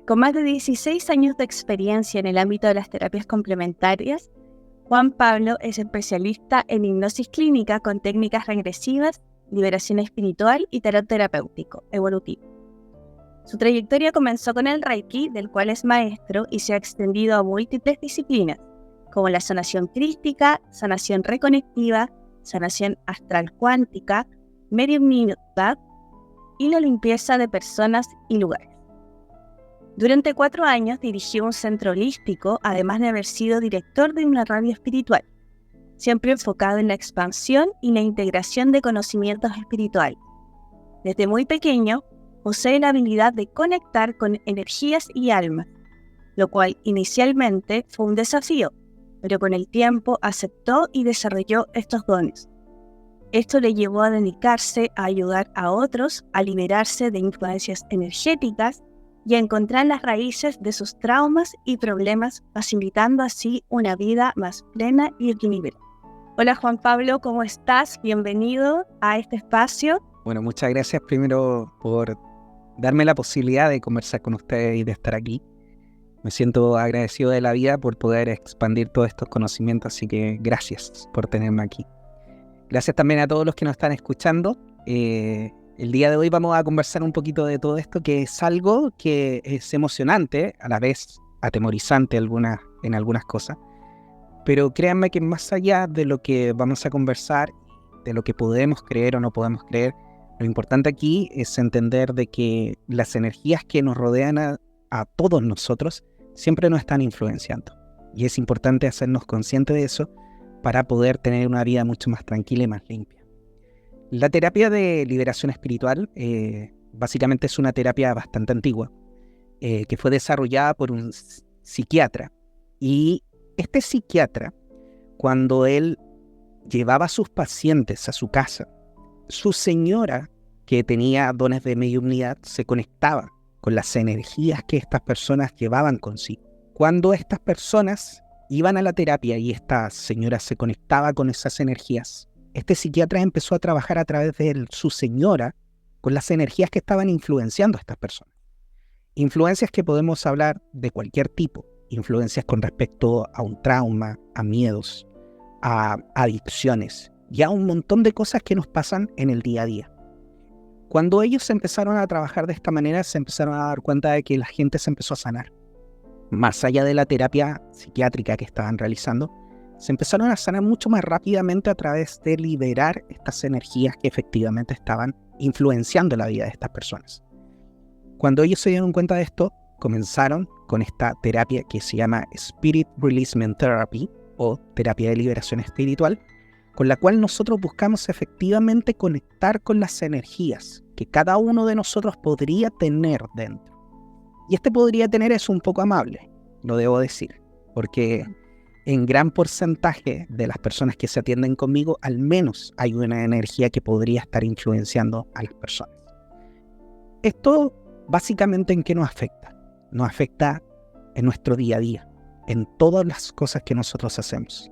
Con más de 16 años de experiencia en el ámbito de las terapias complementarias, Juan Pablo es especialista en hipnosis clínica con técnicas regresivas, liberación espiritual y tarot terapéutico evolutivo. Su trayectoria comenzó con el Reiki, del cual es maestro, y se ha extendido a múltiples disciplinas, como la sanación crística, sanación reconectiva, sanación astral cuántica, mediumnidad y la limpieza de personas y lugares. Durante 4 años dirigió un centro holístico, además de haber sido director de una radio espiritual, siempre enfocado en la expansión y la integración de conocimientos espirituales. Desde muy pequeño, posee la habilidad de conectar con energías y almas, lo cual inicialmente fue un desafío, pero con el tiempo aceptó y desarrolló estos dones. Esto le llevó a dedicarse a ayudar a otros a liberarse de influencias energéticas y a encontrar las raíces de sus traumas y problemas, facilitando así una vida más plena y equilibrada. Hola Juan Pablo, ¿cómo estás? Bienvenido a este espacio. Bueno, muchas gracias primero por darme la posibilidad de conversar con ustedes y de estar aquí. Me siento agradecido de la vida por poder expandir todos estos conocimientos, así que gracias por tenerme aquí. Gracias también a todos los que nos están escuchando. El día de hoy vamos a conversar un poquito de todo esto, que es algo que es emocionante, a la vez atemorizante en algunas cosas. Pero créanme que más allá de lo que vamos a conversar, de lo que podemos creer o no podemos creer, lo importante aquí es entender de que las energías que nos rodean a todos nosotros siempre nos están influenciando. Y es importante hacernos conscientes de eso para poder tener una vida mucho más tranquila y más limpia. La terapia de liberación espiritual básicamente es una terapia bastante antigua que fue desarrollada por un psiquiatra. Y este psiquiatra, cuando él llevaba a sus pacientes a su casa, su señora, que tenía dones de mediumnidad, se conectaba con las energías que estas personas llevaban consigo. Cuando estas personas iban a la terapia y esta señora se conectaba con esas energías, este psiquiatra empezó a trabajar a través de su señora con las energías que estaban influenciando a estas personas. Influencias que podemos hablar de cualquier tipo. Influencias con respecto a un trauma, a miedos, a adicciones y a un montón de cosas que nos pasan en el día a día. Cuando ellos empezaron a trabajar de esta manera, se empezaron a dar cuenta de que la gente se empezó a sanar. Más allá de la terapia psiquiátrica que estaban realizando, se empezaron a sanar mucho más rápidamente a través de liberar estas energías que efectivamente estaban influenciando la vida de estas personas. Cuando ellos se dieron cuenta de esto, comenzaron con esta terapia que se llama Spirit Releasement Therapy o terapia de liberación espiritual, con la cual nosotros buscamos efectivamente conectar con las energías que cada uno de nosotros podría tener dentro. Y este podría tener es un poco amable, lo debo decir, porque en gran porcentaje de las personas que se atienden conmigo, al menos hay una energía que podría estar influenciando a las personas. Esto básicamente ¿en qué nos afecta? Nos afecta en nuestro día a día, en todas las cosas que nosotros hacemos.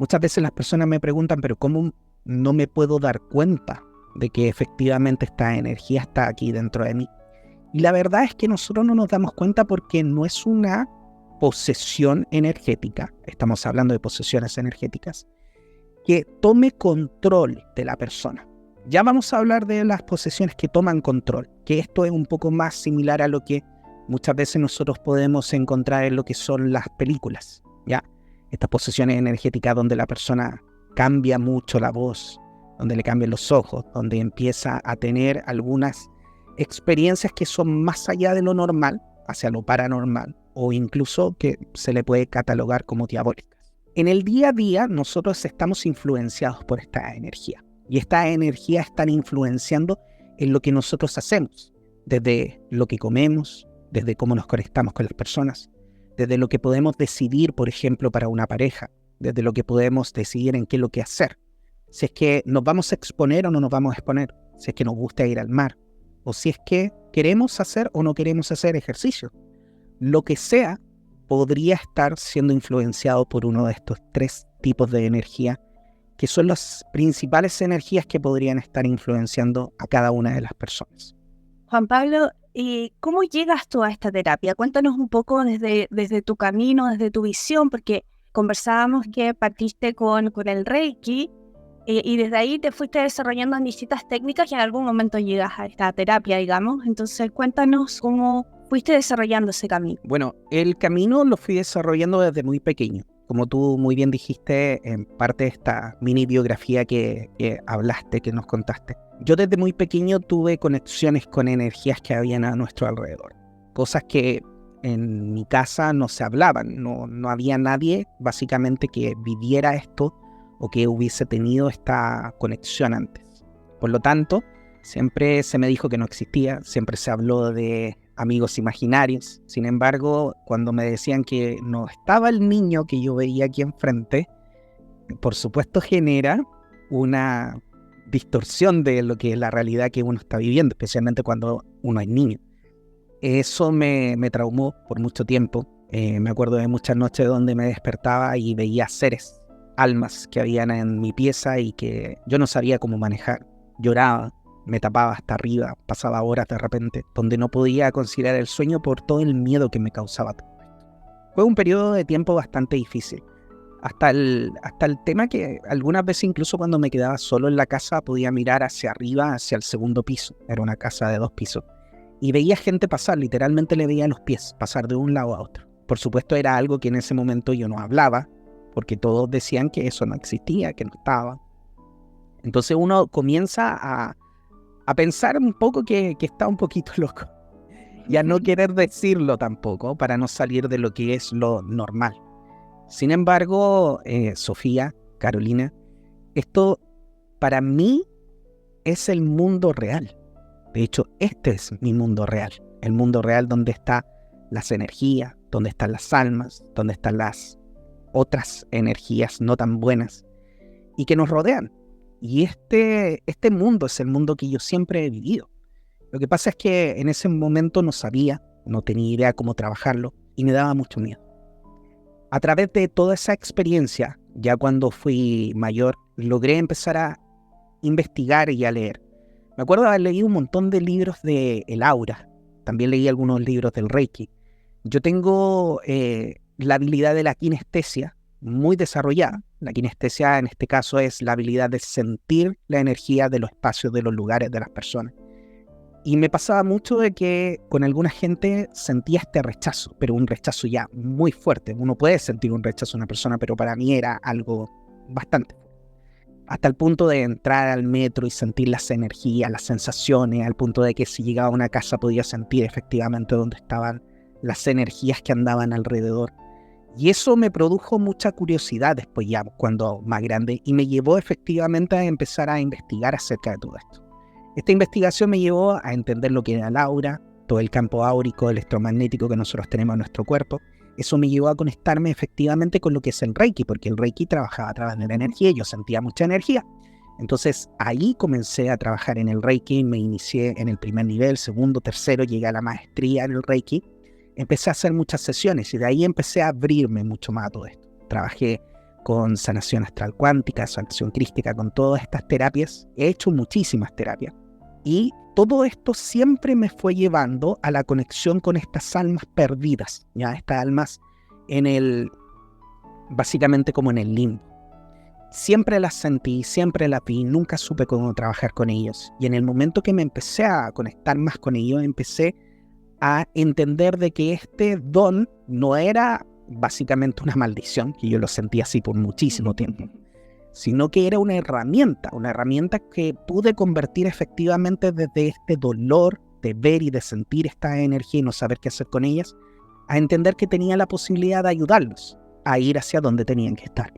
Muchas veces las personas me preguntan, pero ¿cómo no me puedo dar cuenta de que efectivamente esta energía está aquí dentro de mí? Y la verdad es que nosotros no nos damos cuenta porque no es una posesión energética, estamos hablando de posesiones energéticas, que tome control de la persona. Ya vamos a hablar de las posesiones que toman control, que esto es un poco más similar a lo que muchas veces nosotros podemos encontrar en lo que son las películas, ¿ya? Estas posesiones energéticas donde la persona cambia mucho la voz, donde le cambian los ojos, donde empieza a tener algunas experiencias que son más allá de lo normal, hacia lo paranormal, o incluso que se le puede catalogar como diabólicas. En el día a día nosotros estamos influenciados por esta energía, y estas energías están influenciando en lo que nosotros hacemos, desde lo que comemos, desde cómo nos conectamos con las personas, desde lo que podemos decidir, por ejemplo, para una pareja, desde lo que podemos decidir en qué es lo que hacer, si es que nos vamos a exponer o no nos vamos a exponer, si es que nos gusta ir al mar, o si es que queremos hacer o no queremos hacer ejercicio. Lo que sea podría estar siendo influenciado por uno de estos 3 tipos de energía, que son las principales energías que podrían estar influenciando a cada una de las personas. Juan Pablo, ¿Cómo llegas tú a esta terapia? Cuéntanos un poco desde tu camino, desde tu visión, porque conversábamos que partiste con el Reiki y desde ahí te fuiste desarrollando en distintas técnicas y en algún momento llegas a esta terapia, digamos. Entonces, cuéntanos cómo fuiste desarrollando ese camino. Bueno, el camino lo fui desarrollando desde muy pequeño. Como tú muy bien dijiste en parte de esta mini biografía que hablaste, que nos contaste. Yo desde muy pequeño tuve conexiones con energías que habían a nuestro alrededor. Cosas que en mi casa no se hablaban. No había nadie básicamente que viviera esto o que hubiese tenido esta conexión antes. Por lo tanto, siempre se me dijo que no existía, siempre se habló de amigos imaginarios. Sin embargo, cuando me decían que no estaba el niño que yo veía aquí enfrente, por supuesto genera una distorsión de lo que es la realidad que uno está viviendo, especialmente cuando uno es niño. Eso me traumó por mucho tiempo. Me acuerdo de muchas noches donde me despertaba y veía seres, almas que habían en mi pieza y que yo no sabía cómo manejar. Lloraba, me tapaba hasta arriba, pasaba horas de repente, donde no podía conciliar el sueño por todo el miedo que me causaba todo esto. Fue un periodo de tiempo bastante difícil. Hasta el tema que algunas veces incluso cuando me quedaba solo en la casa podía mirar hacia arriba, hacia el segundo piso. Era una casa de 2 pisos. Y veía gente pasar, literalmente le veía los pies, pasar de un lado a otro. Por supuesto era algo que en ese momento yo no hablaba, porque todos decían que eso no existía, que no estaba. Entonces uno comienza a pensar un poco que está un poquito loco. Y a no querer decirlo tampoco, para no salir de lo que es lo normal. Sin embargo, Sofía, Carolina, esto para mí es el mundo real. De hecho, este es mi mundo real. El mundo real donde están las energías, donde están las almas, donde están las otras energías no tan buenas y que nos rodean. Y este mundo es el mundo que yo siempre he vivido. Lo que pasa es que en ese momento no sabía, no tenía idea cómo trabajarlo y me daba mucho miedo. A través de toda esa experiencia, ya cuando fui mayor, logré empezar a investigar y a leer. Me acuerdo de haber leído un montón de libros de El Aura. También leí algunos libros del Reiki. Yo tengo la habilidad de la kinestesia muy desarrollada. La kinestesia en este caso es la habilidad de sentir la energía de los espacios, de los lugares, de las personas. Y me pasaba mucho de que con alguna gente sentía este rechazo, pero un rechazo ya muy fuerte. Uno puede sentir un rechazo a una persona, pero para mí era algo bastante fuerte. Hasta el punto de entrar al metro y sentir las energías, las sensaciones, al punto de que si llegaba a una casa podía sentir efectivamente dónde estaban las energías que andaban alrededor. Y eso me produjo mucha curiosidad después ya, cuando más grande, y me llevó efectivamente a empezar a investigar acerca de todo esto. Esta investigación me llevó a entender lo que era el aura, todo el campo áurico, electromagnético que nosotros tenemos en nuestro cuerpo. Eso me llevó a conectarme efectivamente con lo que es el Reiki, porque el Reiki trabajaba a través de la energía y yo sentía mucha energía. Entonces ahí comencé a trabajar en el Reiki, me inicié en el primer nivel, segundo, tercero, llegué a la maestría en el Reiki. Empecé a hacer muchas sesiones y de ahí empecé a abrirme mucho más a todo esto. Trabajé con sanación astral cuántica, sanación crística, con todas estas terapias. He hecho muchísimas terapias. Y todo esto siempre me fue llevando a la conexión con estas almas perdidas, ya estas almas básicamente como en el limbo. Siempre las sentí, siempre las vi, nunca supe cómo trabajar con ellos. Y en el momento que me empecé a conectar más con ellos, empecé a entender de que este don no era básicamente una maldición, que yo lo sentí así por muchísimo tiempo, sino que era una herramienta que pude convertir efectivamente desde este dolor de ver y de sentir esta energía y no saber qué hacer con ellas, a entender que tenía la posibilidad de ayudarlos a ir hacia donde tenían que estar.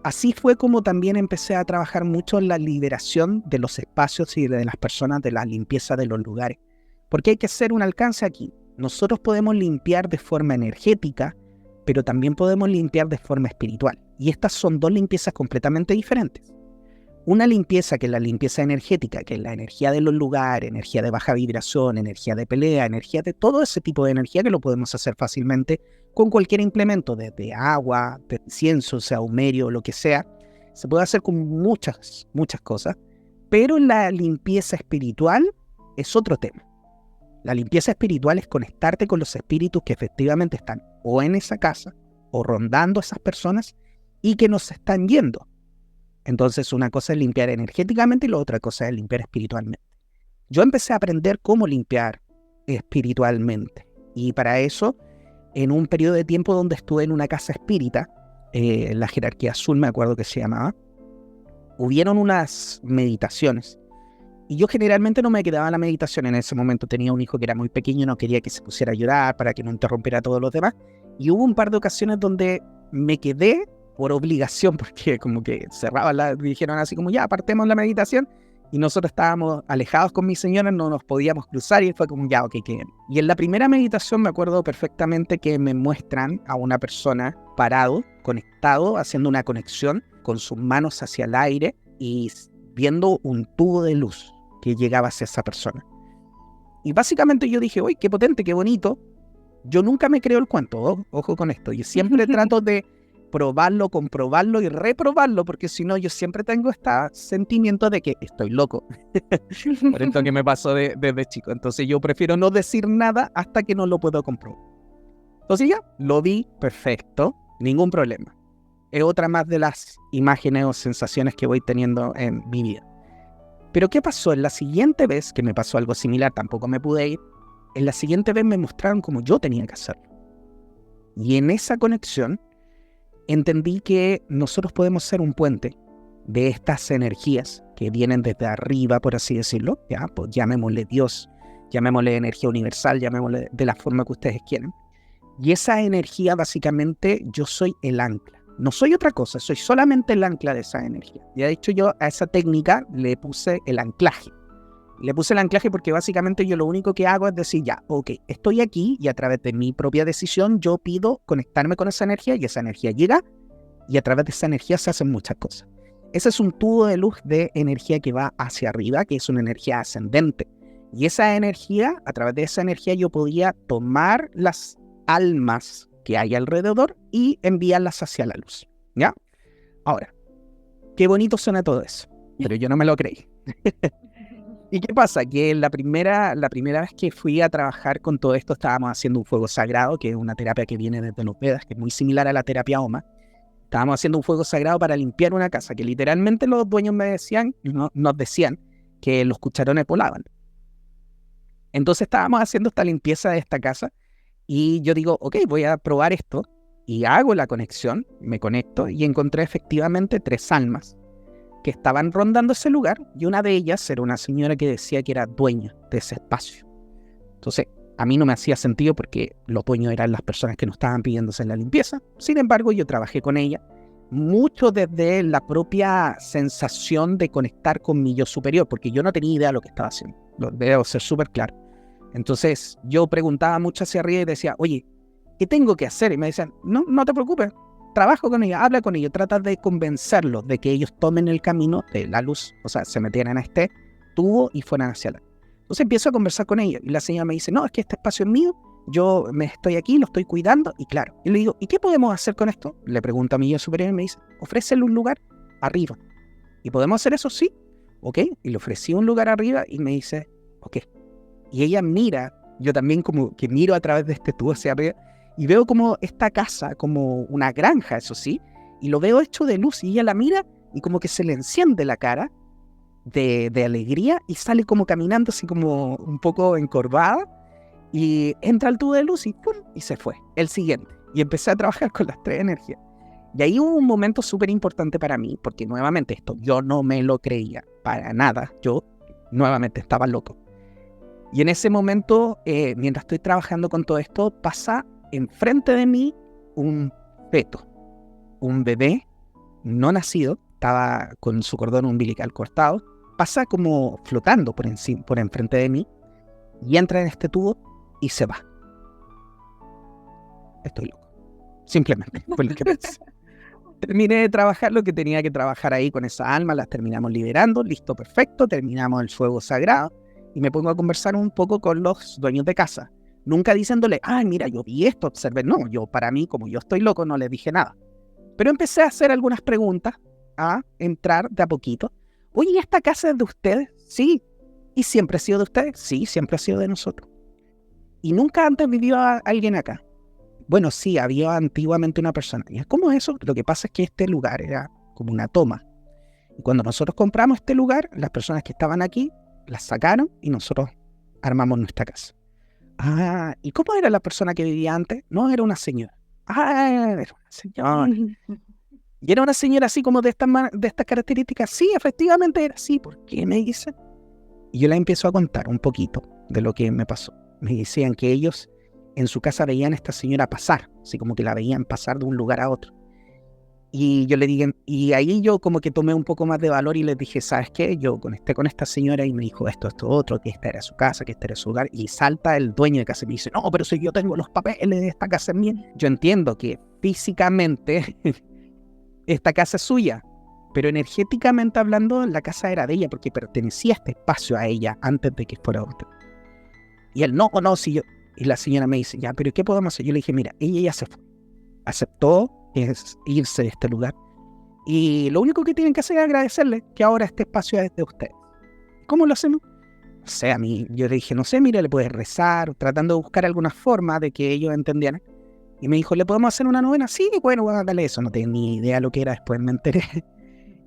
Así fue como también empecé a trabajar mucho en la liberación de los espacios y de las personas, de la limpieza de los lugares, porque hay que hacer un alcance aquí. Nosotros podemos limpiar de forma energética, pero también podemos limpiar de forma espiritual. Y estas son dos limpiezas completamente diferentes. Una limpieza que es la limpieza energética, que es la energía de los lugares, energía de baja vibración, energía de pelea, energía de todo ese tipo de energía que lo podemos hacer fácilmente con cualquier implemento, desde agua, de incienso, sahumerio, lo que sea. Se puede hacer con muchas cosas, pero la limpieza espiritual es otro tema. La limpieza espiritual es conectarte con los espíritus que efectivamente están o en esa casa o rondando a esas personas y que nos están yendo. Entonces una cosa es limpiar energéticamente y la otra cosa es limpiar espiritualmente. Yo empecé a aprender cómo limpiar espiritualmente y para eso, en un periodo de tiempo donde estuve en una casa espírita, la jerarquía azul me acuerdo que se llamaba, hubieron unas meditaciones. Y yo generalmente no me quedaba en la meditación. En ese momento tenía un hijo que era muy pequeño y no quería que se pusiera a llorar para que no interrumpiera a todos los demás. Y hubo un par de ocasiones donde me quedé por obligación, porque como que dijeron así como ya, apartemos la meditación. Y nosotros estábamos alejados con mi señora, no nos podíamos cruzar y fue como ya, ok, qué bien. Y en la primera meditación me acuerdo perfectamente que me muestran a una persona parado, conectado, haciendo una conexión con sus manos hacia el aire y viendo un tubo de luz que llegaba hacia esa persona. Y básicamente yo dije, uy, qué potente, qué bonito. Yo nunca me creo el cuento, ojo con esto. Yo siempre trato de probarlo, comprobarlo y reprobarlo, porque si no yo siempre tengo este sentimiento de que estoy loco. Por esto que me pasó desde chico. Entonces yo prefiero no decir nada hasta que no lo puedo comprobar. Entonces ya, lo vi, perfecto, ningún problema. Es otra más de las imágenes o sensaciones que voy teniendo en mi vida. Pero ¿qué pasó? En la siguiente vez que me pasó algo similar, tampoco me pude ir, en la siguiente vez me mostraron cómo yo tenía que hacerlo. Y en esa conexión entendí que nosotros podemos ser un puente de estas energías que vienen desde arriba, por así decirlo, ¿ya? Pues llamémosle Dios, llamémosle energía universal, llamémosle de la forma que ustedes quieran. Y esa energía, básicamente, yo soy el ancla. No soy otra cosa, soy solamente el ancla de esa energía. Y de hecho yo a esa técnica le puse el anclaje. Le puse el anclaje porque básicamente yo lo único que hago es decir, ya, ok, estoy aquí y a través de mi propia decisión yo pido conectarme con esa energía y esa energía llega y a través de esa energía se hacen muchas cosas. Ese es un tubo de luz de energía que va hacia arriba, que es una energía ascendente. Y esa energía, a través de esa energía yo podía tomar las almas que hay alrededor y enviarlas hacia la luz, ¿ya? Ahora, qué bonito suena todo eso, pero yo no me lo creí. ¿Y qué pasa? Que la primera vez que fui a trabajar con todo esto estábamos haciendo un fuego sagrado, que es una terapia que viene desde los Vedas, que es muy similar a la terapia Oma. Estábamos haciendo un fuego sagrado para limpiar una casa, que literalmente los dueños nos decían que los cucharones volaban. Entonces estábamos haciendo esta limpieza de esta casa y yo digo, ok, voy a probar esto y hago la conexión, me conecto y encontré efectivamente 3 almas que estaban rondando ese lugar y una de ellas era una señora que decía que era dueña de ese espacio. Entonces, a mí no me hacía sentido porque los dueños eran las personas que nos estaban pidiéndose la limpieza. Sin embargo, yo trabajé con ella mucho desde la propia sensación de conectar con mi yo superior, porque yo no tenía idea de lo que estaba haciendo. Lo debo ser súper claro. Entonces, yo preguntaba mucho hacia arriba y decía, oye, ¿qué tengo que hacer? Y me decían, no te preocupes, trabajo con ellos, habla con ellos, trata de convencerlos de que ellos tomen el camino de la luz, o sea, se metieran a este tubo y fueran hacia la luz. Entonces empiezo a conversar con ellos y la señora me dice, no, es que este espacio es mío, yo me estoy aquí, lo estoy cuidando y claro. Y le digo, ¿y qué podemos hacer con esto? Le pregunto a mi yo superior y me dice, ofrécele un lugar arriba. ¿Y podemos hacer eso? Sí. Ok, y le ofrecí un lugar arriba y me dice, ok. Y ella mira, yo también como que miro a través de este tubo hacia arriba y veo como esta casa, como una granja, eso sí, y lo veo hecho de luz y ella la mira y como que se le enciende la cara de alegría y sale como caminando así como un poco encorvada y entra al tubo de luz y ¡pum! Y se fue, el siguiente. Y empecé a trabajar con las 3 energías. Y ahí hubo un momento súper importante para mí, porque nuevamente esto, yo no me lo creía para nada, yo nuevamente estaba loco. Y en ese momento, mientras estoy trabajando con todo esto, pasa enfrente de mí un feto, un bebé no nacido, estaba con su cordón umbilical cortado, pasa como flotando por enfrente de mí y entra en este tubo y se va. Estoy loco. Simplemente fue lo que pensé. Terminé de trabajar lo que tenía que trabajar ahí con esa alma, las terminamos liberando, listo, perfecto, terminamos el fuego sagrado y me pongo a conversar un poco con los dueños de casa. Nunca diciéndole, ay, mira, yo vi esto, observé. No, yo para mí, como yo estoy loco, no les dije nada. Pero empecé a hacer algunas preguntas, a entrar de a poquito. Oye, ¿esta casa es de ustedes? Sí. ¿Y siempre ha sido de ustedes? Sí, siempre ha sido de nosotros. y nunca antes vivió alguien acá. Bueno, sí, había antiguamente una persona. ¿Y cómo es eso? Lo que pasa es que este lugar era como una toma. Y cuando nosotros compramos este lugar, las personas que estaban aquí las sacaron y nosotros armamos nuestra casa. Ah, ¿y cómo era la persona que vivía antes? No, era una señora. Ah, era una señora. Y era una señora así como de estas características. Sí, efectivamente era así. ¿Por qué me dicen? Y yo les empiezo a contar un poquito de lo que me pasó. Me decían que ellos en su casa veían a esta señora pasar, así como que la veían pasar de un lugar a otro. Y yo le dije, y ahí yo como que tomé un poco más de valor y les dije, ¿sabes qué? Yo conecté con esta señora y me dijo esto, otro, que esta era su casa, que este era su hogar. Y salta el dueño de casa y me dice, no, pero si yo tengo los papeles de esta casa es mía. Yo entiendo que físicamente esta casa es suya, pero energéticamente hablando la casa era de ella porque pertenecía a este espacio a ella antes de que fuera otro. Y él, no, si yo... Y la señora me dice, ya, pero ¿qué podemos hacer? Yo le dije, mira, ella ya se fue. Aceptó irse de este lugar. Y lo único que tienen que hacer es agradecerle que ahora este espacio es de ustedes. ¿Cómo lo hacemos? No sé, a mí, yo le dije, no sé, mira, le puedes rezar, tratando de buscar alguna forma de que ellos entendieran. Y me dijo, ¿le podemos hacer una novena? Sí, bueno, dale eso. No tenía ni idea lo que era, después me enteré.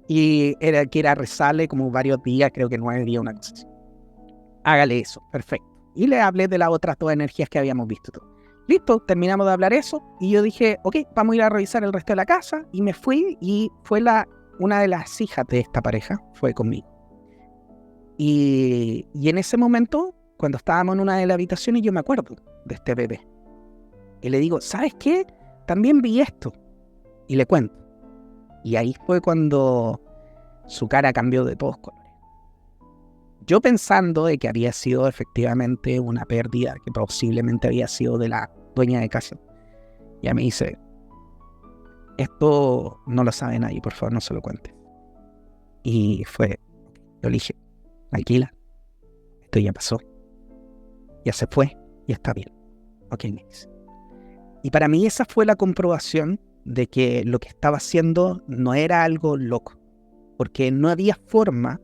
Y era que era rezarle como varios días, creo que 9 días, una cosa así. Hágale eso, perfecto. Y le hablé de las otras 2 energías que habíamos visto. Listo, terminamos de hablar eso. Y yo dije, ok, vamos a ir a revisar el resto de la casa. Y me fui y fue una de las hijas de esta pareja, fue conmigo. Y en ese momento, cuando estábamos en una de las habitaciones, yo me acuerdo de este bebé. Y le digo, ¿sabes qué? También vi esto. Y le cuento. Y ahí fue cuando su cara cambió de todos colores. Yo pensando de que había sido efectivamente una pérdida, que posiblemente había sido de la dueña de casa. Ya me dice, esto no lo sabe nadie, por favor no se lo cuente. Y yo le dije, tranquila, esto ya pasó, ya se fue, ya está bien. Ok, me dice. Y para mí esa fue la comprobación de que lo que estaba haciendo no era algo loco, porque no había forma,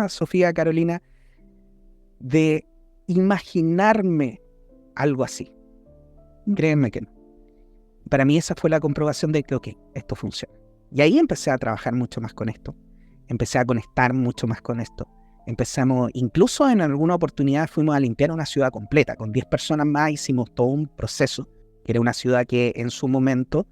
Sofía, Carolina, de imaginarme algo así. Créanme que no. Para mí esa fue la comprobación de que, ok, esto funciona. Y ahí empecé a trabajar mucho más con esto. Empecé a conectar mucho más con esto. Empezamos, incluso en alguna oportunidad fuimos a limpiar una ciudad completa. Con 10 personas más hicimos todo un proceso, que era una ciudad que en su momento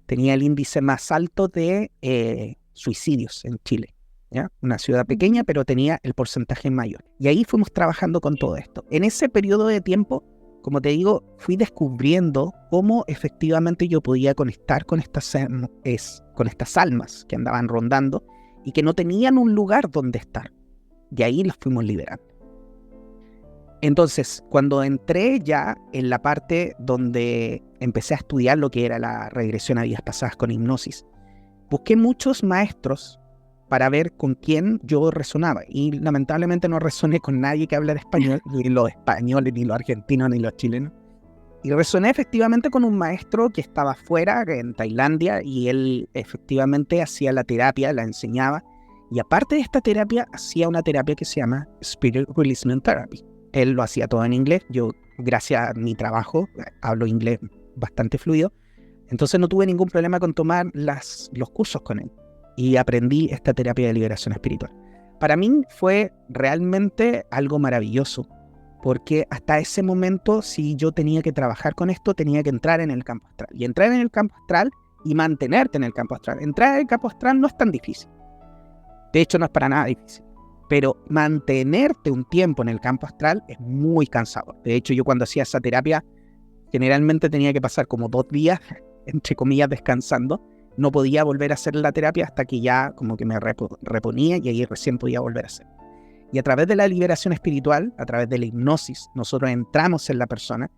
tenía el índice más alto de suicidios en Chile. ¿Ya? Una ciudad pequeña, pero tenía el porcentaje mayor. Y ahí fuimos trabajando con todo esto. En ese periodo de tiempo, como te digo, fui descubriendo cómo efectivamente yo podía conectar con estas almas que andaban rondando y que no tenían un lugar donde estar. De ahí las fuimos liberando. Entonces, cuando entré ya en la parte donde empecé a estudiar lo que era la regresión a vidas pasadas con hipnosis, busqué muchos maestros para ver con quién yo resonaba. Y lamentablemente no resoné con nadie que hablara español, ni los españoles, ni los argentinos, ni los chilenos. Y resoné efectivamente con un maestro que estaba fuera, en Tailandia, y él efectivamente hacía la terapia, la enseñaba. Y aparte de esta terapia, hacía una terapia que se llama Spirit Releasement Therapy. Él lo hacía todo en inglés. Yo, gracias a mi trabajo, hablo inglés bastante fluido. Entonces no tuve ningún problema con tomar los cursos con él. Y aprendí esta terapia de liberación espiritual. Para mí fue realmente algo maravilloso, porque hasta ese momento, si yo tenía que trabajar con esto, tenía que entrar en el campo astral. Y entrar en el campo astral y mantenerte en el campo astral. Entrar en el campo astral no es tan difícil. De hecho, no es para nada difícil. Pero mantenerte un tiempo en el campo astral es muy cansador. De hecho, yo cuando hacía esa terapia, generalmente tenía que pasar como 2 días, entre comillas, descansando. No podía volver a hacer la terapia hasta que ya como que me reponía y ahí recién podía volver a hacer. Y a través de la liberación espiritual, a través de la hipnosis, nosotros entramos en la persona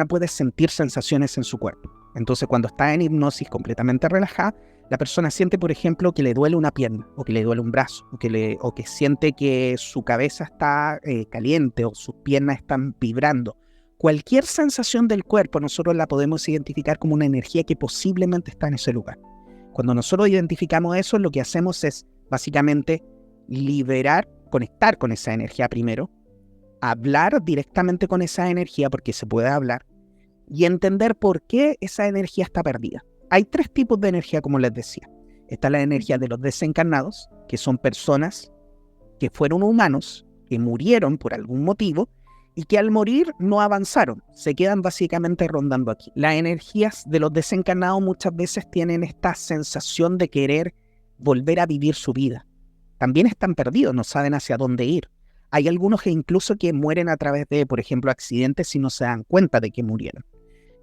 puede sentir sensaciones en su cuerpo. Entonces cuando está en hipnosis completamente relajada, la persona siente, por ejemplo, que le duele una pierna, o que le duele un brazo, o que siente que su cabeza está caliente, o sus piernas están vibrando. Cualquier sensación del cuerpo nosotros la podemos identificar como una energía que posiblemente está en ese lugar. Cuando nosotros identificamos eso, lo que hacemos es básicamente conectar con esa energía primero, hablar directamente con esa energía, porque se puede hablar, y entender por qué esa energía está perdida. Hay 3 tipos de energía, como les decía. Está la energía de los desencarnados, que son personas que fueron humanos, que murieron por algún motivo, y que al morir no avanzaron, se quedan básicamente rondando aquí. Las energías de los desencarnados muchas veces tienen esta sensación de querer volver a vivir su vida. También están perdidos, no saben hacia dónde ir. Hay algunos que incluso que mueren a través de, por ejemplo, accidentes y no se dan cuenta de que murieron.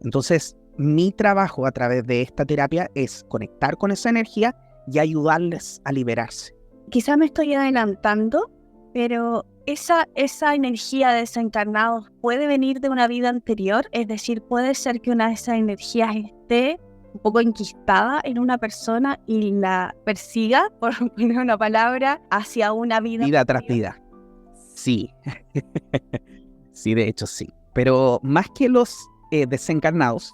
Entonces, mi trabajo a través de esta terapia es conectar con esa energía y ayudarles a liberarse. Quizá me estoy adelantando, pero esa energía de desencarnados puede venir de una vida anterior, es decir, puede ser que una de esas energías esté un poco enquistada en una persona y la persiga, por poner una palabra, hacia una vida tras vida. Sí, sí, de hecho sí. Pero más que los desencarnados,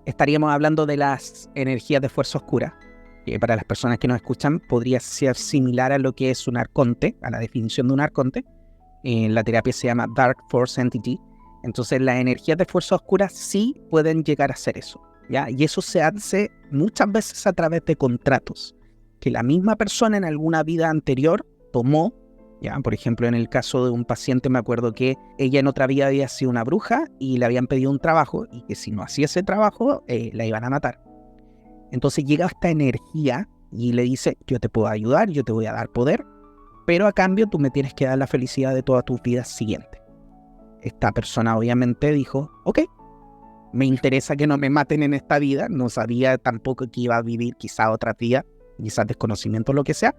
estaríamos hablando de las energías de fuerza oscura, que para las personas que nos escuchan podría ser similar a lo que es un arconte, a la definición de un arconte. En la terapia se llama Dark Force Entity. Entonces las energías de fuerza oscura sí pueden llegar a ser eso, ¿ya? Y eso se hace muchas veces a través de contratos que la misma persona en alguna vida anterior tomó, ¿ya? Por ejemplo, en el caso de un paciente me acuerdo que ella en otra vida había sido una bruja y le habían pedido un trabajo y que si no hacía ese trabajo la iban a matar. Entonces llega esta energía y le dice, yo te puedo ayudar, yo te voy a dar poder, pero a cambio tú me tienes que dar la felicidad de todas tus vidas siguientes. Esta persona obviamente dijo, ok, me interesa que no me maten en esta vida, no sabía tampoco que iba a vivir quizá otra vida, quizás desconocimiento o lo que sea,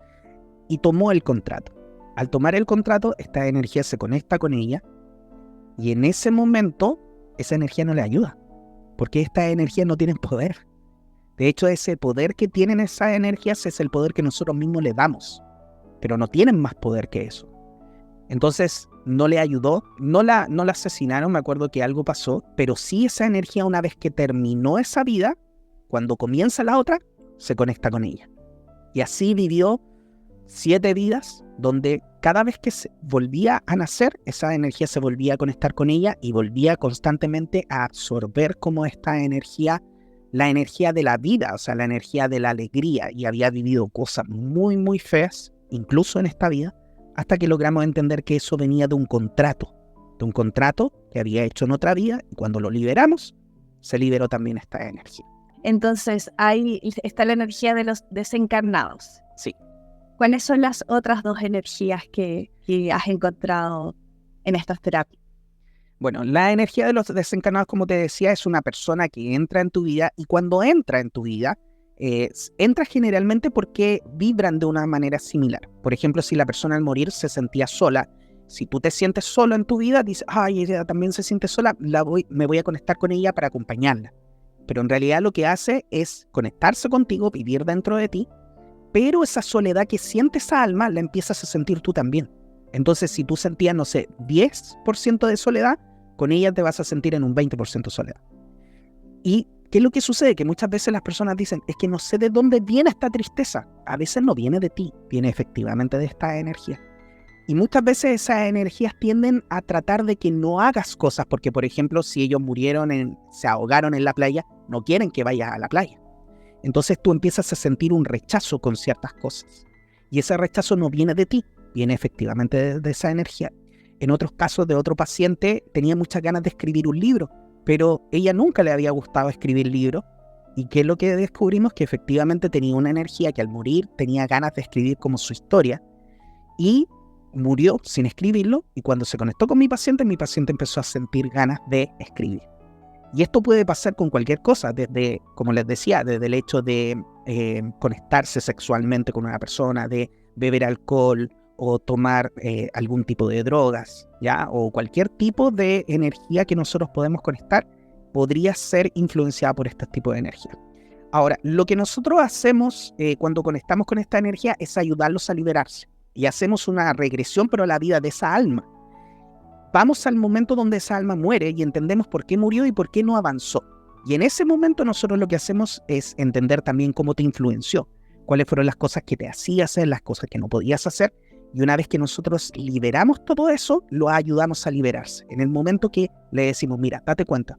y tomó el contrato. Al tomar el contrato, esta energía se conecta con ella y en ese momento esa energía no le ayuda, porque estas energías no tienen poder. De hecho, ese poder que tienen esas energías es el poder que nosotros mismos le damos, pero no tienen más poder que eso. Entonces, no le ayudó, no la asesinaron, me acuerdo que algo pasó, pero sí esa energía, una vez que terminó esa vida, cuando comienza la otra, se conecta con ella. Y así vivió 7 vidas, donde cada vez que se volvía a nacer, esa energía se volvía a conectar con ella y volvía constantemente a absorber como esta energía, la energía de la vida, o sea, la energía de la alegría, y había vivido cosas muy, muy feas, incluso en esta vida, hasta que logramos entender que eso venía de un contrato que había hecho en otra vida, y cuando lo liberamos, se liberó también esta energía. Entonces, ahí está la energía de los desencarnados. Sí. ¿Cuáles son las otras 2 energías que has encontrado en estas terapias? Bueno, la energía de los desencarnados, como te decía, es una persona que entra en tu vida, y cuando entra en tu vida, entra generalmente porque vibran de una manera similar. Por ejemplo, si la persona al morir se sentía sola, si tú te sientes solo en tu vida, dices, ay, ella también se siente sola, me voy a conectar con ella para acompañarla. Pero en realidad lo que hace es conectarse contigo, vivir dentro de ti, pero esa soledad que siente esa alma la empiezas a sentir tú también. Entonces, si tú sentías, no sé, 10% de soledad, con ella te vas a sentir en un 20% de soledad. ¿Y qué es lo que sucede? Que muchas veces las personas dicen, es que no sé de dónde viene esta tristeza. A veces no viene de ti, viene efectivamente de esta energía. Y muchas veces esas energías tienden a tratar de que no hagas cosas, porque por ejemplo, si ellos se ahogaron en la playa, no quieren que vayas a la playa. Entonces tú empiezas a sentir un rechazo con ciertas cosas. Y ese rechazo no viene de ti, viene efectivamente de esa energía. En otros casos de otro paciente tenía muchas ganas de escribir un libro, pero ella nunca le había gustado escribir libros. ¿Y qué es lo que descubrimos? Que efectivamente tenía una energía que al morir tenía ganas de escribir como su historia y murió sin escribirlo, y cuando se conectó con mi paciente empezó a sentir ganas de escribir. Y esto puede pasar con cualquier cosa, desde, como les decía, desde el hecho de conectarse sexualmente con una persona, de beber alcohol o tomar algún tipo de drogas, ¿ya? O cualquier tipo de energía que nosotros podemos conectar podría ser influenciada por este tipo de energía. Ahora, lo que nosotros hacemos cuando conectamos con esta energía es ayudarlos a liberarse. Y hacemos una regresión, pero a la vida de esa alma. Vamos al momento donde esa alma muere y entendemos por qué murió y por qué no avanzó. Y en ese momento nosotros lo que hacemos es entender también cómo te influenció, cuáles fueron las cosas que te hacía hacer, las cosas que no podías hacer, Y una vez que nosotros liberamos todo eso, lo ayudamos a liberarse. En el momento que le decimos, mira, date cuenta,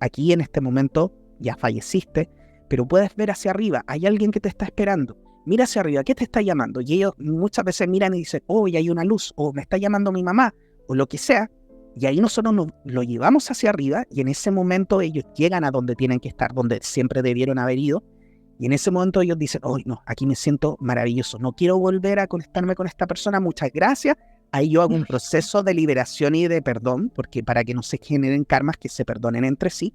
aquí en este momento ya falleciste, pero puedes ver hacia arriba, hay alguien que te está esperando. Mira hacia arriba, ¿qué te está llamando? Y ellos muchas veces miran y dicen, oh, y hay una luz, o me está llamando mi mamá, o lo que sea. Y ahí nosotros lo llevamos hacia arriba y en ese momento ellos llegan a donde tienen que estar, donde siempre debieron haber ido. Y en ese momento ellos dicen, oh, no, aquí me siento maravilloso, no quiero volver a conectarme con esta persona, muchas gracias. Ahí yo hago un proceso de liberación y de perdón, porque para que no se generen karmas, que se perdonen entre sí.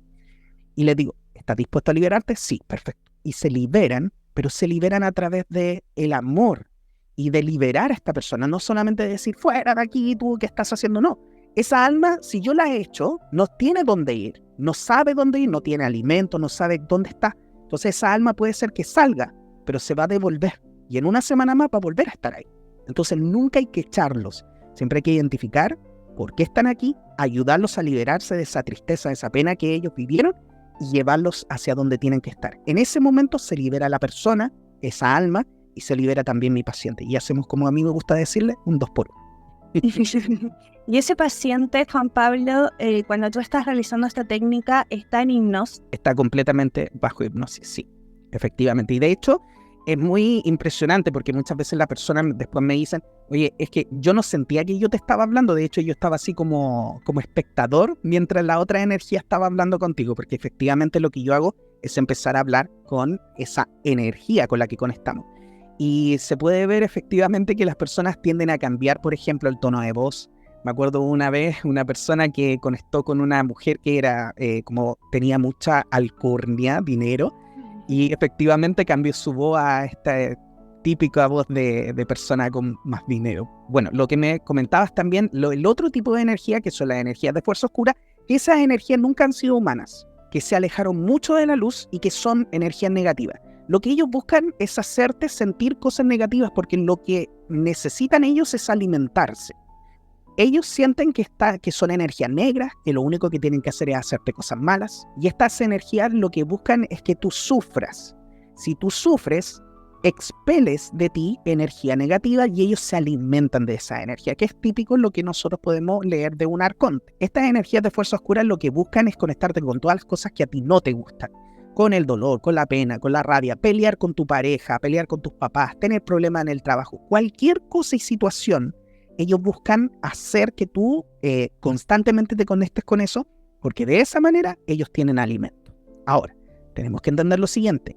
Y les digo, ¿estás dispuesto a liberarte? Sí, perfecto. Y se liberan, pero se liberan a través del amor y de liberar a esta persona, no solamente decir, fuera de aquí, tú, ¿qué estás haciendo? No. Esa alma, si yo la he hecho, no tiene dónde ir, no sabe dónde ir, no tiene alimento, no sabe dónde está. Entonces esa alma puede ser que salga, pero se va a devolver. Y en una semana más va a volver a estar ahí. Entonces nunca hay que echarlos. Siempre hay que identificar por qué están aquí, ayudarlos a liberarse de esa tristeza, de esa pena que ellos vivieron y llevarlos hacia donde tienen que estar. En ese momento se libera la persona, esa alma, y se libera también mi paciente. Y hacemos, como a mí me gusta decirle, un 2 por 1. Y ese paciente, Juan Pablo, cuando tú estás realizando esta técnica, ¿está en hipnosis? Está completamente bajo hipnosis, sí, efectivamente. Y de hecho, es muy impresionante porque muchas veces las personas después me dicen, oye, es que yo no sentía que yo te estaba hablando, de hecho yo estaba así como espectador mientras la otra energía estaba hablando contigo, porque efectivamente lo que yo hago es empezar a hablar con esa energía con la que conectamos. Y se puede ver efectivamente que las personas tienden a cambiar, por ejemplo, el tono de voz. Me acuerdo una vez una persona que conectó con una mujer que era como tenía mucha alcurnia, dinero, y efectivamente cambió su voz a esta típica voz de persona con más dinero. Bueno, lo que me comentabas también, el otro tipo de energía, que son las energías de fuerza oscura, esas energías nunca han sido humanas, que se alejaron mucho de la luz y que son energías negativas. Lo que ellos buscan es hacerte sentir cosas negativas porque lo que necesitan ellos es alimentarse. Ellos sienten que son energías negras, que lo único que tienen que hacer es hacerte cosas malas. Y estas energías lo que buscan es que tú sufras. Si tú sufres, expeles de ti energía negativa y ellos se alimentan de esa energía, que es típico lo que nosotros podemos leer de un arconte. Estas energías de fuerza oscura lo que buscan es conectarte con todas las cosas que a ti no te gustan. Con el dolor, con la pena, con la rabia, pelear con tu pareja, pelear con tus papás, tener problemas en el trabajo. Cualquier cosa y situación, ellos buscan hacer que tú constantemente te conectes con eso, porque de esa manera ellos tienen alimento. Ahora, tenemos que entender lo siguiente.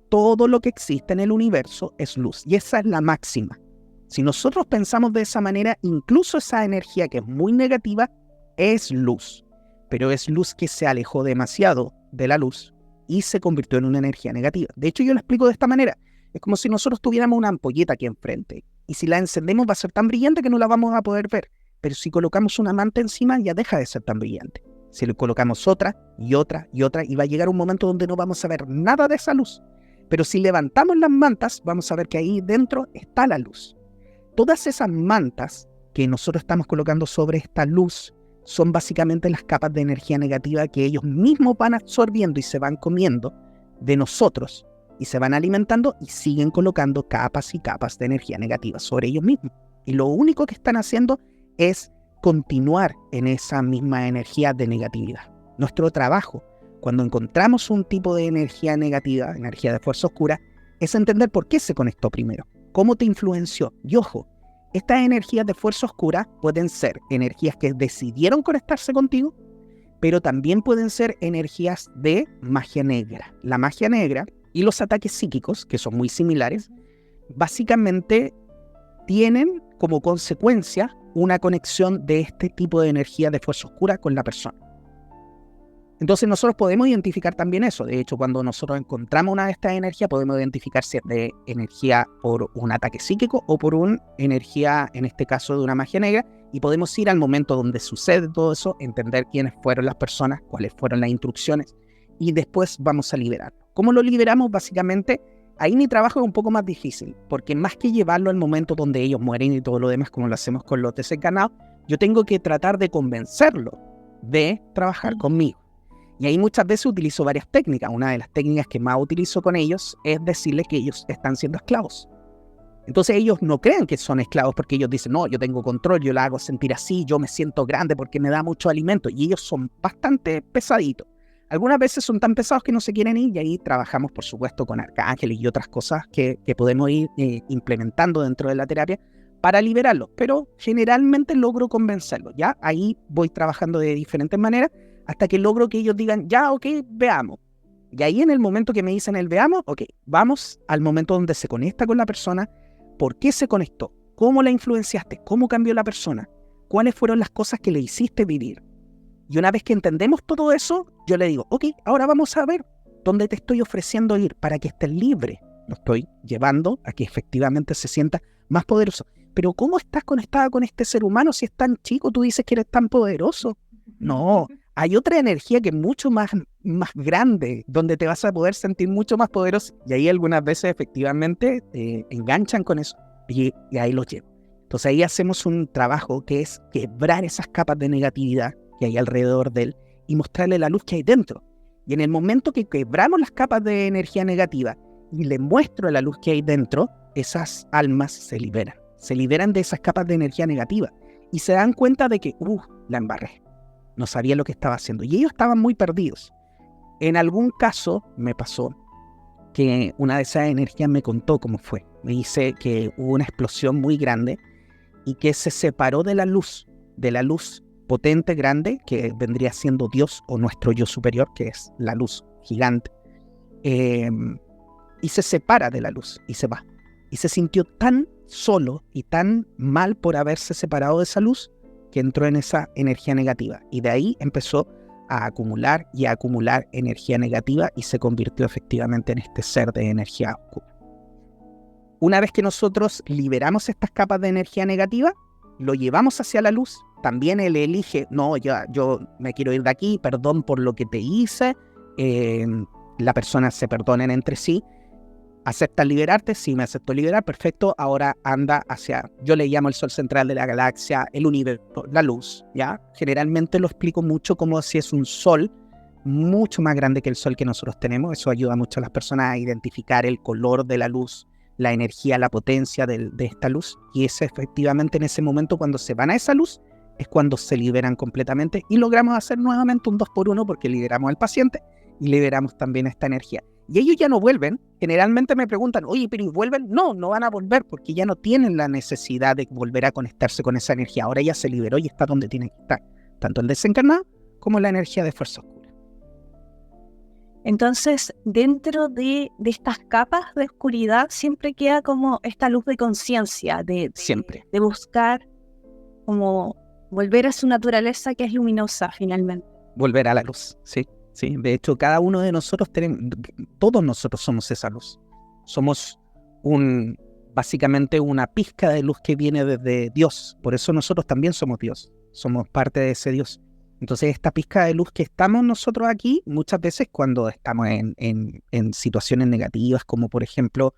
Todo lo que existe en el universo es luz, y esa es la máxima. Si nosotros pensamos de esa manera, incluso esa energía que es muy negativa es luz, pero es luz que se alejó demasiado de la luz y se convirtió en una energía negativa. De hecho, yo lo explico de esta manera. Es como si nosotros tuviéramos una ampolleta aquí enfrente, y si la encendemos va a ser tan brillante que no la vamos a poder ver, pero si colocamos una manta encima ya deja de ser tan brillante. Si le colocamos otra y otra y otra, y va a llegar un momento donde no vamos a ver nada de esa luz. Pero si levantamos las mantas, vamos a ver que ahí dentro está la luz. Todas esas mantas que nosotros estamos colocando sobre esta luz son básicamente las capas de energía negativa que ellos mismos van absorbiendo y se van comiendo de nosotros, y se van alimentando y siguen colocando capas y capas de energía negativa sobre ellos mismos. Y lo único que están haciendo es continuar en esa misma energía de negatividad. Nuestro trabajo, cuando encontramos un tipo de energía negativa, energía de fuerza oscura, es entender por qué se conectó primero, cómo te influenció. Y ojo, estas energías de fuerza oscura pueden ser energías que decidieron conectarse contigo, pero también pueden ser energías de magia negra. La magia negra y los ataques psíquicos, que son muy similares, básicamente tienen como consecuencia una conexión de este tipo de energía de fuerza oscura con la persona. Entonces nosotros podemos identificar también eso. De hecho, cuando nosotros encontramos una de estas energías, podemos identificar si es de energía por un ataque psíquico o por una energía, en este caso, de una magia negra, y podemos ir al momento donde sucede todo eso, entender quiénes fueron las personas, cuáles fueron las instrucciones, y después vamos a liberarlo. ¿Cómo lo liberamos? Básicamente, ahí mi trabajo es un poco más difícil, porque más que llevarlo al momento donde ellos mueren y todo lo demás, como lo hacemos con los desencarnados, yo tengo que tratar de convencerlo de trabajar conmigo. Y ahí muchas veces utilizo varias técnicas. Una de las técnicas que más utilizo con ellos es decirles que ellos están siendo esclavos. Entonces ellos no creen que son esclavos porque ellos dicen, no, yo tengo control, yo la hago sentir así, yo me siento grande porque me da mucho alimento. Y ellos son bastante pesaditos. Algunas veces son tan pesados que no se quieren ir y ahí trabajamos, por supuesto, con arcángeles y otras cosas que podemos ir implementando dentro de la terapia para liberarlos. Pero generalmente logro convencerlos, ¿ya? Ahí voy trabajando de diferentes maneras hasta que logro que ellos digan, ya, ok, veamos. Y ahí en el momento que me dicen el veamos, ok, vamos al momento donde se conecta con la persona. ¿Por qué se conectó? ¿Cómo la influenciaste? ¿Cómo cambió la persona? ¿Cuáles fueron las cosas que le hiciste vivir? Y una vez que entendemos todo eso, yo le digo, ok, ahora vamos a ver dónde te estoy ofreciendo ir para que estés libre. Lo estoy llevando a que efectivamente se sienta más poderoso. Pero ¿cómo estás conectada con este ser humano si es tan chico? Tú dices que eres tan poderoso. No, hay otra energía que es mucho más grande, donde te vas a poder sentir mucho más poderoso. Y ahí algunas veces efectivamente enganchan con eso y ahí los llevo. Entonces ahí hacemos un trabajo que es quebrar esas capas de negatividad que hay alrededor de él y mostrarle la luz que hay dentro. Y en el momento que quebramos las capas de energía negativa y le muestro la luz que hay dentro, esas almas se liberan de esas capas de energía negativa y se dan cuenta de que, la embarré. No sabía lo que estaba haciendo. Y ellos estaban muy perdidos. En algún caso me pasó que una de esas energías me contó cómo fue. Me dice que hubo una explosión muy grande y que se separó de la luz potente, grande, que vendría siendo Dios o nuestro yo superior, que es la luz gigante. Y se separa de la luz y se va. Y se sintió tan solo y tan mal por haberse separado de esa luz que entró en esa energía negativa. Y de ahí empezó a acumular y a acumular energía negativa y se convirtió efectivamente en este ser de energía oscura. Una vez que nosotros liberamos estas capas de energía negativa, lo llevamos hacia la luz. También él elige, no, yo me quiero ir de aquí, perdón por lo que te hice. La persona se perdonan entre sí. ¿Aceptas liberarte? Sí, me acepto liberar, perfecto. Ahora anda hacia, yo le llamo el sol central de la galaxia, el universo, la luz, ¿ya? Generalmente lo explico mucho como si es un sol mucho más grande que el sol que nosotros tenemos. Eso ayuda mucho a las personas a identificar el color de la luz, la energía, la potencia de esta luz. Y es efectivamente en ese momento cuando se van a esa luz, es cuando se liberan completamente y logramos hacer nuevamente un 2x1 porque liberamos al paciente y liberamos también esta energía. Y ellos ya no vuelven. Generalmente me preguntan, oye, ¿pero vuelven? No, no van a volver porque ya no tienen la necesidad de volver a conectarse con esa energía. Ahora ya se liberó y está donde tiene que estar. Tanto el desencarnado como la energía de fuerza oscura. Entonces, dentro de estas capas de oscuridad siempre queda como esta luz de conciencia, Siempre. de buscar como volver a su naturaleza que es luminosa finalmente. Volver a la luz, sí. Sí, de hecho, cada uno de nosotros todos nosotros somos esa luz. Somos básicamente una pizca de luz que viene desde Dios. Por eso nosotros también somos Dios. Somos parte de ese Dios. Entonces, esta pizca de luz que estamos nosotros aquí, muchas veces cuando estamos en situaciones negativas, como por ejemplo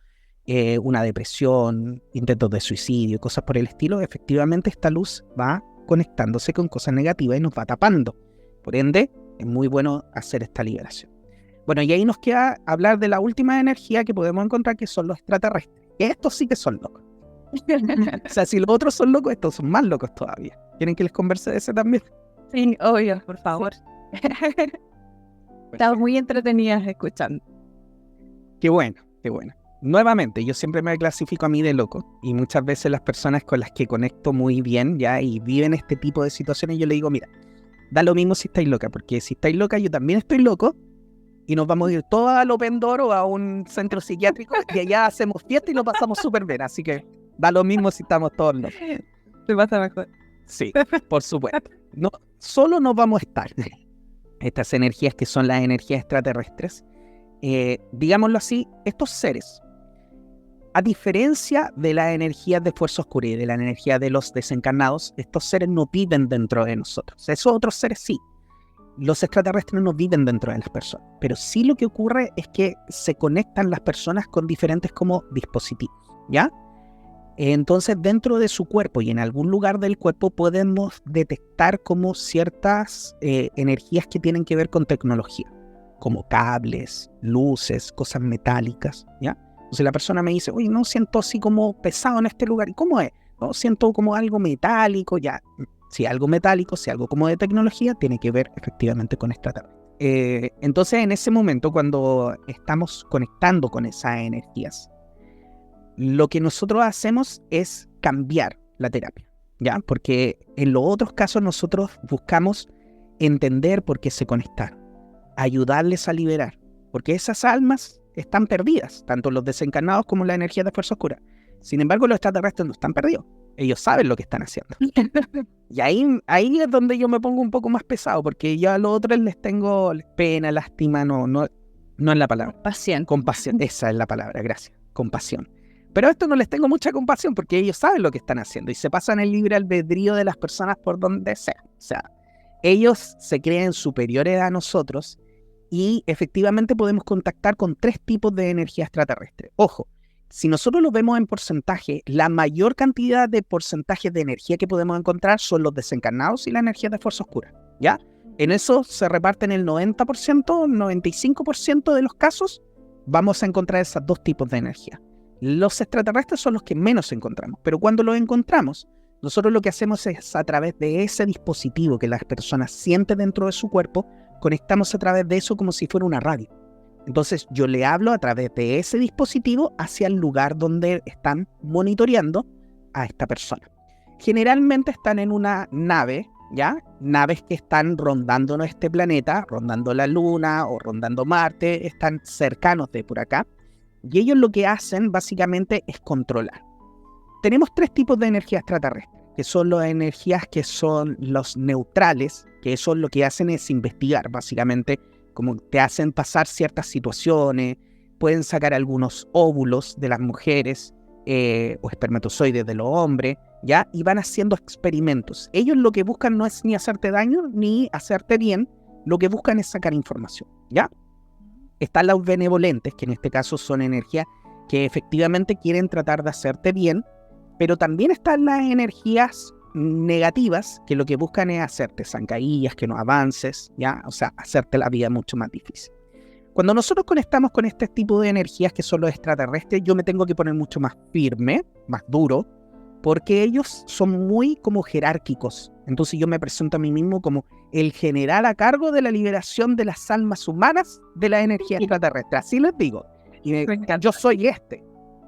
una depresión, intentos de suicidio, cosas por el estilo, efectivamente esta luz va conectándose con cosas negativas y nos va tapando. Por ende, es muy bueno hacer esta liberación. Bueno, y ahí nos queda hablar de la última energía que podemos encontrar, que son los extraterrestres. Estos sí que son locos. O sea, si los otros son locos, estos son más locos todavía. ¿Quieren que les converse de ese también? Sí, obvio, por favor. Estamos muy entretenidas escuchando. Qué bueno, qué bueno. Nuevamente, yo siempre me clasifico a mí de loco y muchas veces las personas con las que conecto muy bien ya y viven este tipo de situaciones, yo le digo, mira, da lo mismo si estáis loca, porque si estáis loca yo también estoy loco y nos vamos a ir todos al Open Door o a un centro psiquiátrico y allá hacemos fiesta y lo pasamos súper bien, así que da lo mismo si estamos todos locos. Se pasa mejor. Sí, por supuesto. No, solo nos vamos a estar. Estas energías que son las energías extraterrestres, digámoslo así, estos seres, a diferencia de las energías de fuerza oscura y de la energía de los desencarnados, estos seres no viven dentro de nosotros. Esos otros seres sí. Los extraterrestres no viven dentro de las personas. Pero sí lo que ocurre es que se conectan las personas con diferentes como dispositivos, ¿ya? Entonces dentro de su cuerpo y en algún lugar del cuerpo podemos detectar como ciertas energías que tienen que ver con tecnología, como cables, luces, cosas metálicas, ¿ya? Entonces la persona me dice, oye, no siento así como pesado en este lugar. ¿Y cómo es? No, siento como algo metálico, ya. Si algo metálico, si algo como de tecnología, tiene que ver efectivamente con extraterrestres. Entonces en ese momento, cuando estamos conectando con esas energías, lo que nosotros hacemos es cambiar la terapia, ¿ya? Porque en los otros casos nosotros buscamos entender por qué se conectaron, ayudarles a liberar, porque esas almas están perdidas, tanto los desencarnados como la energía de fuerza oscura. Sin embargo, los extraterrestres no están perdidos, ellos saben lo que están haciendo. Y ahí es donde yo me pongo un poco más pesado, porque yo a los otros les tengo pena, lástima, no es la palabra. Compasión. Compasión, esa es la palabra, gracias, compasión. Pero a esto no les tengo mucha compasión porque ellos saben lo que están haciendo y se pasan el libre albedrío de las personas por donde sea. O sea, ellos se creen superiores a nosotros y efectivamente podemos contactar con 3 tipos de energía extraterrestre. Ojo, si nosotros lo vemos en porcentaje, la mayor cantidad de porcentajes de energía que podemos encontrar son los desencarnados y la energía de fuerza oscura, ¿ya? En eso se reparten el 90%, 95% de los casos vamos a encontrar esos 2 tipos de energía. Los extraterrestres son los que menos encontramos, pero cuando los encontramos, nosotros lo que hacemos es a través de ese dispositivo que las personas sienten dentro de su cuerpo, conectamos a través de eso como si fuera una radio. Entonces yo le hablo a través de ese dispositivo hacia el lugar donde están monitoreando a esta persona. Generalmente están en una nave, ¿ya? Naves que están rondando este planeta, rondando la Luna o rondando Marte, están cercanos de por acá. Y ellos lo que hacen básicamente es controlar. Tenemos 3 tipos de energía extraterrestre, que son las energías que son los neutrales, que eso lo que hacen es investigar, básicamente, como te hacen pasar ciertas situaciones, pueden sacar algunos óvulos de las mujeres o espermatozoides de los hombres, ¿ya? Y van haciendo experimentos. Ellos lo que buscan no es ni hacerte daño ni hacerte bien, lo que buscan es sacar información, ¿ya? Están los benevolentes, que en este caso son energías que efectivamente quieren tratar de hacerte bien, pero también están las energías negativas, que lo que buscan es hacerte zancadillas, que no avances, ¿ya? O sea, hacerte la vida mucho más difícil. Cuando nosotros conectamos con este tipo de energías que son los extraterrestres, yo me tengo que poner mucho más firme, más duro, porque ellos son muy como jerárquicos. Entonces yo me presento a mí mismo como el general a cargo de la liberación de las almas humanas de la energía extraterrestre. Así les digo. Y yo soy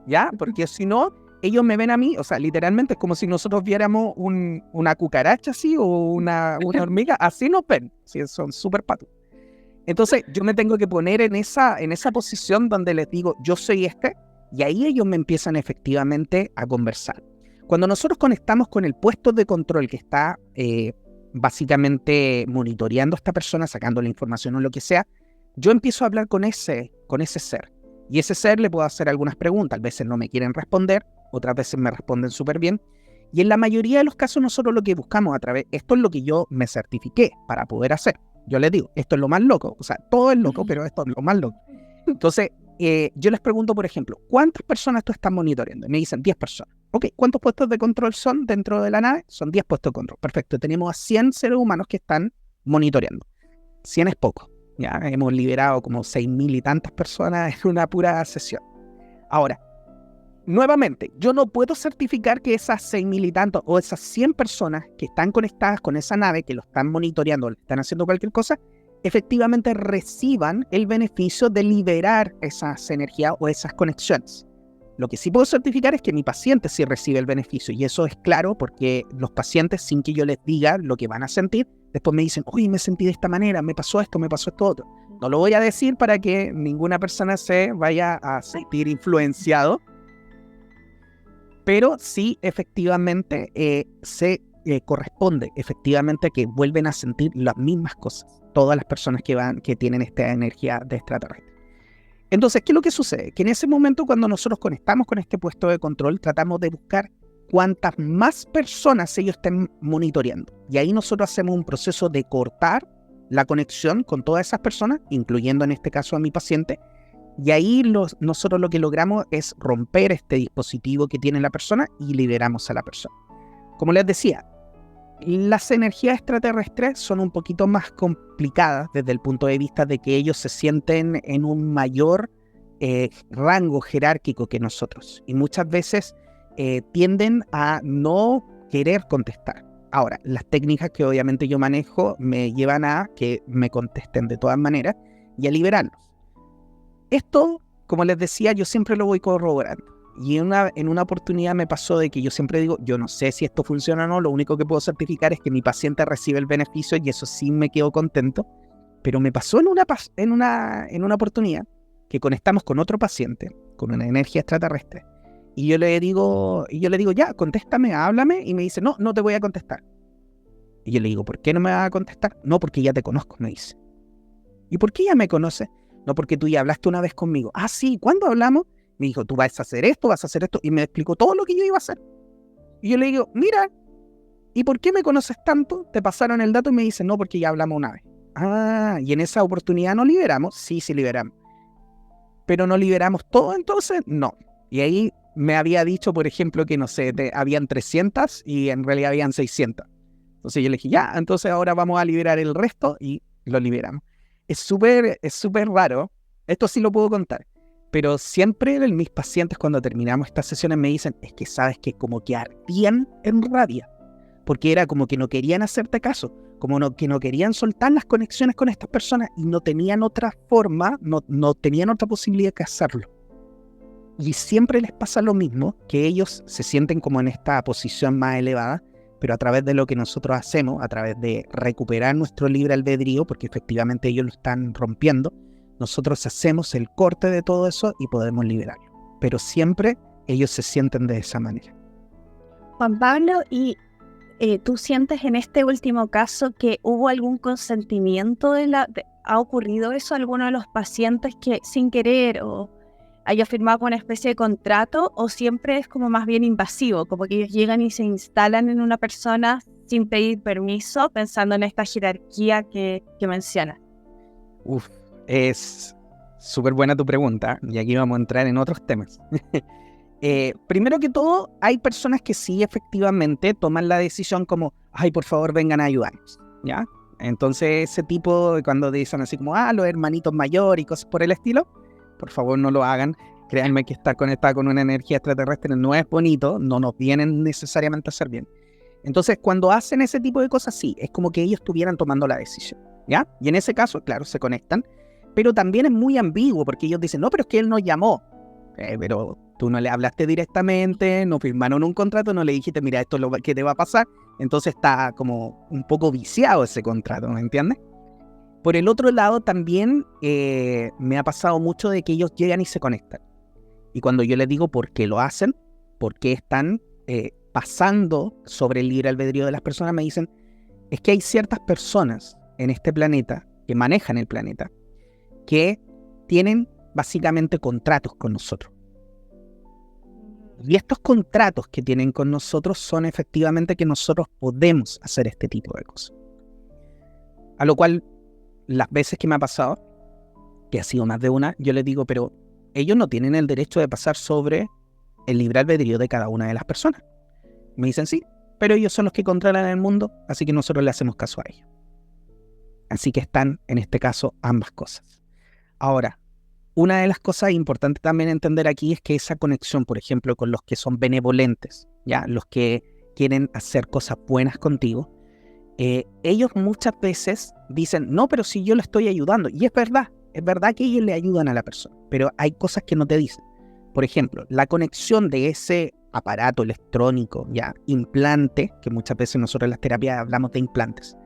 ¿ya? Porque si no, ellos me ven a mí, o sea, literalmente es como si nosotros viéramos una cucaracha así o una hormiga, así nos ven. Sí, son súper patos. Entonces yo me tengo que poner en esa posición donde les digo, yo soy y ahí ellos me empiezan efectivamente a conversar. Cuando nosotros conectamos con el puesto de control que está básicamente monitoreando a esta persona, sacando la información o lo que sea, yo empiezo a hablar con ese ser. Y ese ser le puedo hacer algunas preguntas. A veces no me quieren responder, otras veces me responden súper bien. Y en la mayoría de los casos nosotros lo que buscamos esto es lo que yo me certifiqué para poder hacer. Yo les digo, esto es lo más loco. O sea, todo es loco, pero esto es lo más loco. Entonces, yo les pregunto, por ejemplo, ¿cuántas personas tú estás monitoreando? Y me dicen 10 personas. Ok, ¿cuántos puestos de control son dentro de la nave? Son 10 puestos de control. Perfecto, tenemos a 100 seres humanos que están monitoreando. 100 es poco. Ya hemos liberado como 6.000 y tantas personas en una pura sesión. Ahora, nuevamente, yo no puedo certificar que esas 6.000 y tantos o esas 100 personas que están conectadas con esa nave, que lo están monitoreando o le están haciendo cualquier cosa, efectivamente reciban el beneficio de liberar esas energías o esas conexiones. Lo que sí puedo certificar es que mi paciente sí recibe el beneficio, y eso es claro porque los pacientes, sin que yo les diga lo que van a sentir, después me dicen, oye, me sentí de esta manera, me pasó esto otro. No lo voy a decir para que ninguna persona se vaya a sentir influenciado, pero sí efectivamente se corresponde efectivamente que vuelven a sentir las mismas cosas todas las personas que tienen esta energía de extraterrestre. Entonces, ¿qué es lo que sucede? Que en ese momento, cuando nosotros conectamos con este puesto de control, tratamos de buscar cuantas más personas ellos estén monitoreando. Y ahí nosotros hacemos un proceso de cortar la conexión con todas esas personas, incluyendo en este caso a mi paciente. Y ahí nosotros lo que logramos es romper este dispositivo que tiene la persona y liberamos a la persona. Como les decía, las energías extraterrestres son un poquito más complicadas desde el punto de vista de que ellos se sienten en un mayor rango jerárquico que nosotros. Y muchas veces tienden a no querer contestar. Ahora, las técnicas que obviamente yo manejo me llevan a que me contesten de todas maneras y a liberarlos. Esto, como les decía, yo siempre lo voy corroborando. Y en una oportunidad me pasó de que yo siempre digo, yo no sé si esto funciona o no, lo único que puedo certificar es que mi paciente recibe el beneficio y eso sí me quedo contento. Pero me pasó en una oportunidad que conectamos con otro paciente, con una energía extraterrestre. Y yo le digo, ya, contéstame, háblame. Y me dice, no te voy a contestar. Y yo le digo, ¿por qué no me vas a contestar? No, porque ya te conozco, me dice. ¿Y por qué ya me conoces? No, porque tú ya hablaste una vez conmigo. Ah, sí, ¿cuándo hablamos? Me dijo, tú vas a hacer esto, vas a hacer esto. Y me explicó todo lo que yo iba a hacer. Y yo le digo, mira, ¿y por qué me conoces tanto? Te pasaron el dato y me dice, no, porque ya hablamos una vez. Ah, y en esa oportunidad nos liberamos. Sí liberamos. Pero no liberamos todo, entonces, no. Y ahí me había dicho, por ejemplo, que no sé, habían 300 y en realidad habían 600. Entonces yo le dije, ya, entonces ahora vamos a liberar el resto y lo liberamos. Es súper raro, esto sí lo puedo contar, pero siempre mis pacientes cuando terminamos estas sesiones me dicen, es que sabes que como que ardían en rabia, porque era como que no querían hacerte caso, que no querían soltar las conexiones con estas personas y no tenían otra forma, no tenían otra posibilidad que hacerlo. Y siempre les pasa lo mismo, que ellos se sienten como en esta posición más elevada, pero a través de lo que nosotros hacemos, a través de recuperar nuestro libre albedrío, porque efectivamente ellos lo están rompiendo, nosotros hacemos el corte de todo eso y podemos liberarlo. Pero siempre ellos se sienten de esa manera. Juan Pablo, ¿y tú sientes en este último caso que hubo algún consentimiento ha ocurrido eso a alguno de los pacientes que sin querer o haya firmado una especie de contrato, o siempre es como más bien invasivo, como que ellos llegan y se instalan en una persona sin pedir permiso, pensando en esta jerarquía que mencionas? Es súper buena tu pregunta, y aquí vamos a entrar en otros temas. Primero que todo, hay personas que sí efectivamente toman la decisión como, ay, por favor, vengan a ayudarnos, ¿ya? Entonces ese tipo, cuando dicen así como, los hermanitos mayores y cosas por el estilo, por favor no lo hagan. Créanme que estar conectada con una energía extraterrestre no es bonito, no nos vienen necesariamente a hacer bien. Entonces, cuando hacen ese tipo de cosas, sí, es como que ellos estuvieran tomando la decisión, ¿ya? Y en ese caso, claro, se conectan, pero también es muy ambiguo, porque ellos dicen, no, pero es que él nos llamó. Pero tú no le hablaste directamente, no firmaron un contrato, no le dijiste, mira, esto es lo que te va a pasar. Entonces está como un poco viciado ese contrato, ¿me entiendes? Por el otro lado, también me ha pasado mucho de que ellos llegan y se conectan. Y cuando yo les digo por qué lo hacen, por qué están pasando sobre el libre albedrío de las personas, me dicen, es que hay ciertas personas en este planeta, que manejan el planeta, que tienen básicamente contratos con nosotros. Y estos contratos que tienen con nosotros son efectivamente que nosotros podemos hacer este tipo de cosas. A lo cual, las veces que me ha pasado, que ha sido más de una, yo les digo, pero ellos no tienen el derecho de pasar sobre el libre albedrío de cada una de las personas. Me dicen, sí, pero ellos son los que controlan el mundo, así que nosotros le hacemos caso a ellos. Así que están, en este caso, ambas cosas. Ahora, una de las cosas importantes también entender aquí es que esa conexión, por ejemplo, con los que son benevolentes, ¿ya? Los que quieren hacer cosas buenas contigo, ellos muchas veces dicen, no, pero si yo le estoy ayudando. Y es verdad que ellos le ayudan a la persona, pero hay cosas que no te dicen. Por ejemplo, la conexión de ese aparato electrónico, ya, implante, que muchas veces nosotros en las terapias hablamos de implantes.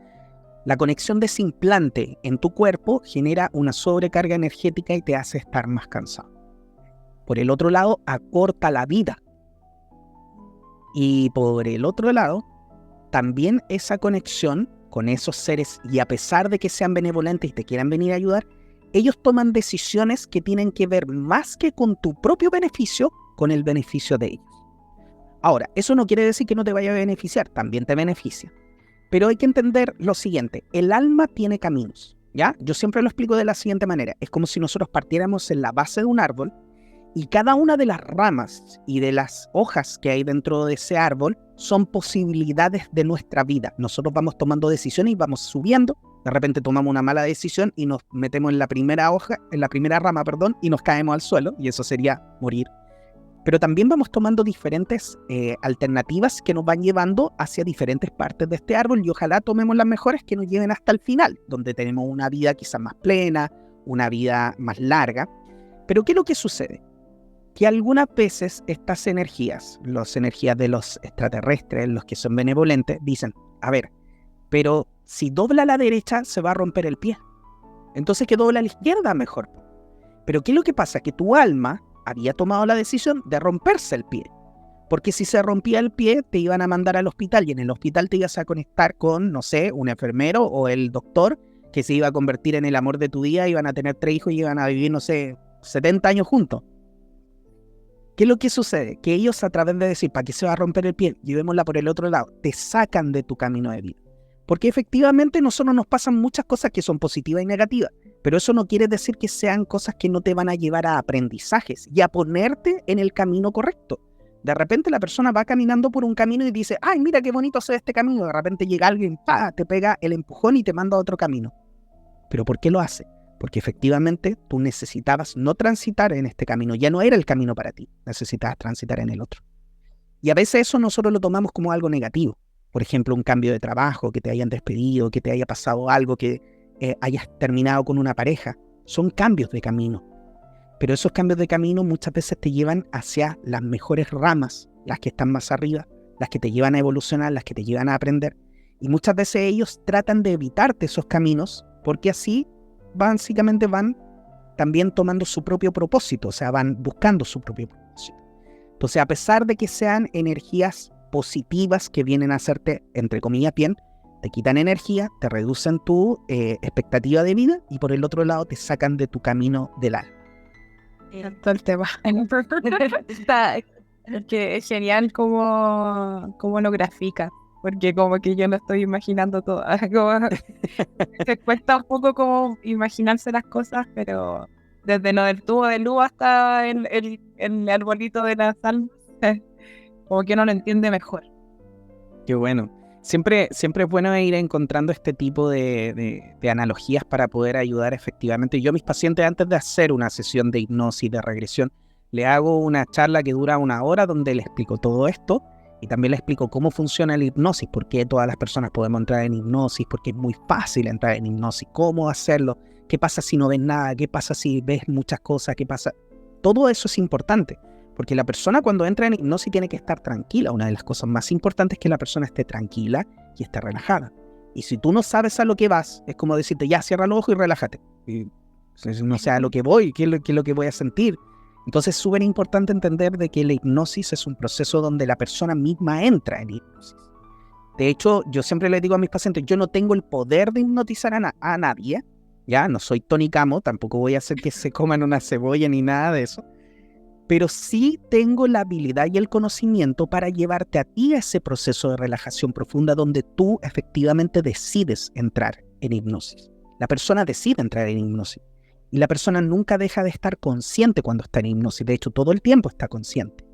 La conexión de ese implante en tu cuerpo genera una sobrecarga energética y te hace estar más cansado. Por el otro lado, acorta la vida. Y por el otro lado, también esa conexión con esos seres, y a pesar de que sean benevolentes y te quieran venir a ayudar, ellos toman decisiones que tienen que ver más que con tu propio beneficio, con el beneficio de ellos. Ahora, eso no quiere decir que no te vaya a beneficiar, también te beneficia. Pero hay que entender lo siguiente, el alma tiene caminos, ¿ya? Yo siempre lo explico de la siguiente manera, es como si nosotros partiéramos en la base de un árbol Y cada una de las ramas y de las hojas que hay dentro de ese árbol son posibilidades de nuestra vida. Nosotros vamos tomando decisiones y vamos subiendo. De repente tomamos una mala decisión y nos metemos en la primera hoja, en la primera rama, y nos caemos al suelo, y eso sería morir. Pero también vamos tomando diferentes alternativas que nos van llevando hacia diferentes partes de este árbol, y ojalá tomemos las mejores que nos lleven hasta el final, donde tenemos una vida quizás más plena, una vida más larga. Pero ¿qué es lo que sucede? Que algunas veces estas energías, las energías de los extraterrestres, los que son benevolentes, dicen, a ver, pero si dobla a la derecha se va a romper el pie. Entonces que dobla a la izquierda mejor. Pero ¿qué es lo que pasa? Que tu alma había tomado la decisión de romperse el pie. Porque si se rompía el pie, te iban a mandar al hospital, y en el hospital te ibas a conectar con, no sé, un enfermero o el doctor que se iba a convertir en el amor de tu vida, iban a tener 3 hijos y iban a vivir, no sé, 70 años juntos. ¿Qué es lo que sucede? Que ellos, a través de decir, ¿para qué se va a romper el pie? Llevémosla por el otro lado. Te sacan de tu camino de vida. Porque efectivamente a nosotros nos pasan muchas cosas que son positivas y negativas. Pero eso no quiere decir que sean cosas que no te van a llevar a aprendizajes y a ponerte en el camino correcto. De repente la persona va caminando por un camino y dice, ¡ay, mira qué bonito se ve este camino! De repente llega alguien, ¡pah!, te pega el empujón y te manda a otro camino. ¿Pero por qué lo hace? Porque efectivamente tú necesitabas no transitar en este camino, ya no era el camino para ti, necesitabas transitar en el otro. Y a veces eso nosotros lo tomamos como algo negativo. Por ejemplo, un cambio de trabajo, que te hayan despedido, que te haya pasado algo, que hayas terminado con una pareja. Son cambios de camino. Pero esos cambios de camino muchas veces te llevan hacia las mejores ramas, las que están más arriba, las que te llevan a evolucionar, las que te llevan a aprender. Y muchas veces ellos tratan de evitarte esos caminos, porque así básicamente van también tomando su propio propósito, o sea, van buscando su propio propósito. Entonces, a pesar de que sean energías positivas que vienen a hacerte, entre comillas, bien, te quitan energía, te reducen tu expectativa de vida, y por el otro lado te sacan de tu camino del alma. Todo el tema. Está, que es genial cómo lo grafica, porque como que yo lo estoy imaginando todo. Como, te cuesta un poco como imaginarse las cosas, pero desde lo del tubo de luz hasta el arbolito de las almas, como que uno lo entiende mejor. Qué bueno. Siempre es bueno ir encontrando este tipo de analogías para poder ayudar efectivamente. Yo a mis pacientes, antes de hacer una sesión de hipnosis, de regresión, le hago una charla que dura 1 hora donde le explico todo esto, y también le explico cómo funciona la hipnosis, por qué todas las personas podemos entrar en hipnosis, porque es muy fácil entrar en hipnosis, cómo hacerlo, qué pasa si no ves nada, qué pasa si ves muchas cosas, qué pasa. Todo eso es importante. Porque la persona cuando entra en hipnosis tiene que estar tranquila. Una de las cosas más importantes es que la persona esté tranquila y esté relajada. Y si tú no sabes a lo que vas, es como decirte, ya, cierra los ojos y relájate. Y no sé a lo que voy, qué es lo que voy a sentir. Entonces es súper importante entender de que la hipnosis es un proceso donde la persona misma entra en hipnosis. De hecho, yo siempre le digo a mis pacientes, yo no tengo el poder de hipnotizar a nadie. Ya, no soy Tony Camo, tampoco voy a hacer que se coman una cebolla ni nada de eso. Pero sí tengo la habilidad y el conocimiento para llevarte a ti a ese proceso de relajación profunda donde tú efectivamente decides entrar en hipnosis. La persona decide entrar en hipnosis y la persona nunca deja de estar consciente cuando está en hipnosis. De hecho, todo el tiempo está consciente.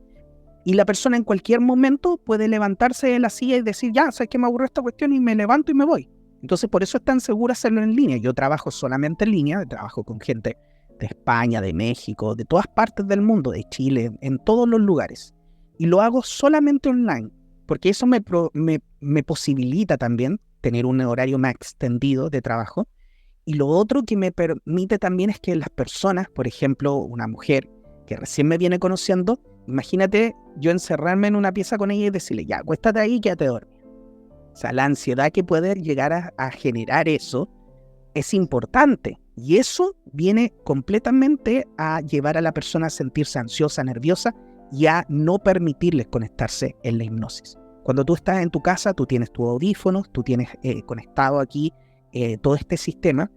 Y la persona en cualquier momento puede levantarse de la silla y decir, ya, ¿sabes qué? Me aburre esta cuestión y me levanto y me voy. Entonces, por eso es tan seguro hacerlo en línea. Yo trabajo solamente en línea, trabajo con gente de España, de México, de todas partes del mundo, de Chile, en todos los lugares. Y lo hago solamente online, porque eso me posibilita también tener un horario más extendido de trabajo. Y lo otro que me permite también es que las personas, por ejemplo, una mujer que recién me viene conociendo, imagínate yo encerrarme en una pieza con ella y decirle, ya, acuéstate ahí y quédate dormida. O sea, la ansiedad que puede llegar a generar eso es importante. Y eso viene completamente a llevar a la persona a sentirse ansiosa, nerviosa y a no permitirles conectarse en la hipnosis. Cuando tú estás en tu casa, tú tienes tus audífonos, tú tienes conectado aquí todo este sistema.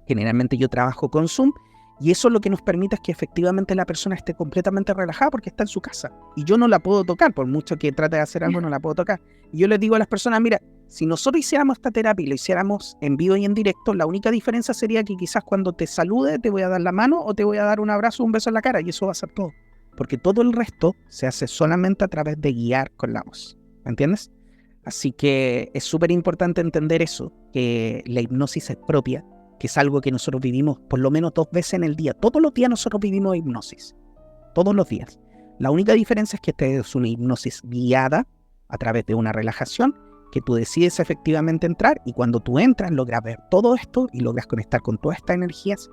Generalmente yo trabajo con Zoom y eso lo que nos permite es que efectivamente la persona esté completamente relajada porque está en su casa. Y yo no la puedo tocar, por mucho que trate de hacer algo, no la puedo tocar. Y yo les digo a las personas, mira, Si nosotros hiciéramos esta terapia y lo hiciéramos en vivo y en directo, la única diferencia sería que quizás cuando te salude te voy a dar la mano o te voy a dar un abrazo o un beso en la cara, y eso va a ser todo. Porque todo el resto se hace solamente a través de guiar con la voz. ¿Me entiendes? Así que es súper importante entender eso, que la hipnosis es propia, que es algo que nosotros vivimos por lo menos 2 veces en el día. Todos los días nosotros vivimos hipnosis. Todos los días. La única diferencia es que esta es una hipnosis guiada a través de una relajación, que tú decides efectivamente entrar, y cuando tú entras logras ver todo esto y logras conectar con todas estas energías.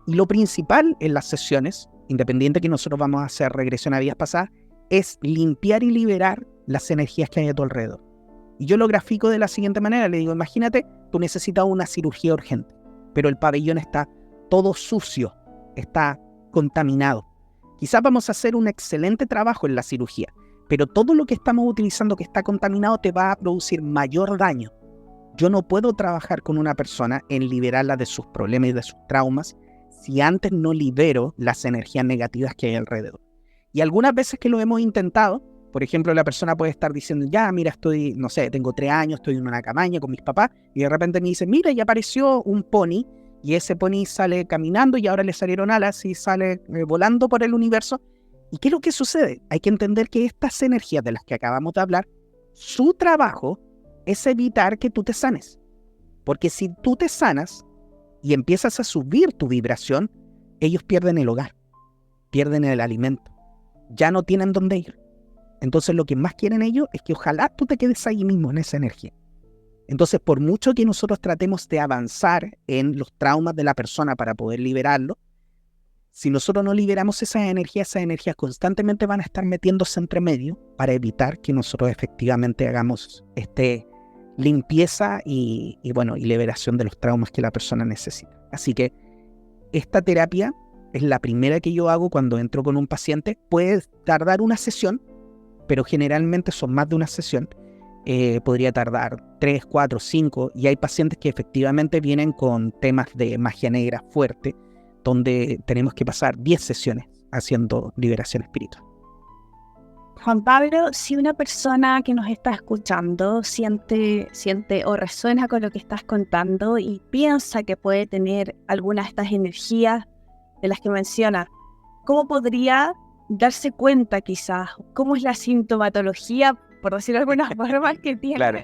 Y lo principal en las sesiones, independiente que nosotros vamos a hacer regresión a vidas pasadas, es limpiar y liberar las energías que hay a tu alrededor. Y yo lo grafico de la siguiente manera, le digo, imagínate, tú necesitas una cirugía urgente, pero el pabellón está todo sucio, está contaminado. Quizás vamos a hacer un excelente trabajo en la cirugía, pero todo lo que estamos utilizando que está contaminado te va a producir mayor daño. Yo no puedo trabajar con una persona en liberarla de sus problemas y de sus traumas si antes no libero las energías negativas que hay alrededor. Y algunas veces que lo hemos intentado, por ejemplo, la persona puede estar diciendo, ya, mira, estoy, no sé, tengo 3 años, estoy en una cabaña con mis papás, y de repente me dice, mira, ya apareció un pony, y ese pony sale caminando y ahora le salieron alas y sale volando por el universo. ¿Y qué es lo que sucede? Hay que entender que estas energías de las que acabamos de hablar, su trabajo es evitar que tú te sanes. Porque si tú te sanas y empiezas a subir tu vibración, ellos pierden el hogar, pierden el alimento, ya no tienen dónde ir. Entonces lo que más quieren ellos es que ojalá tú te quedes ahí mismo en esa energía. Entonces, por mucho que nosotros tratemos de avanzar en los traumas de la persona para poder liberarlo, si nosotros no liberamos esas energías constantemente van a estar metiéndose entre medio para evitar que nosotros efectivamente hagamos limpieza y liberación de los traumas que la persona necesita. Así que esta terapia es la primera que yo hago cuando entro con un paciente. Puede tardar una sesión, pero generalmente son más de una sesión. Podría tardar 3, 4, 5, y hay pacientes que efectivamente vienen con temas de magia negra fuerte, donde tenemos que pasar 10 sesiones haciendo liberación espiritual. Juan Pablo, si una persona que nos está escuchando siente o resuena con lo que estás contando y piensa que puede tener alguna de estas energías de las que menciona, ¿cómo podría darse cuenta quizás? ¿Cómo es la sintomatología, por decirlo de alguna forma, que tiene Claro.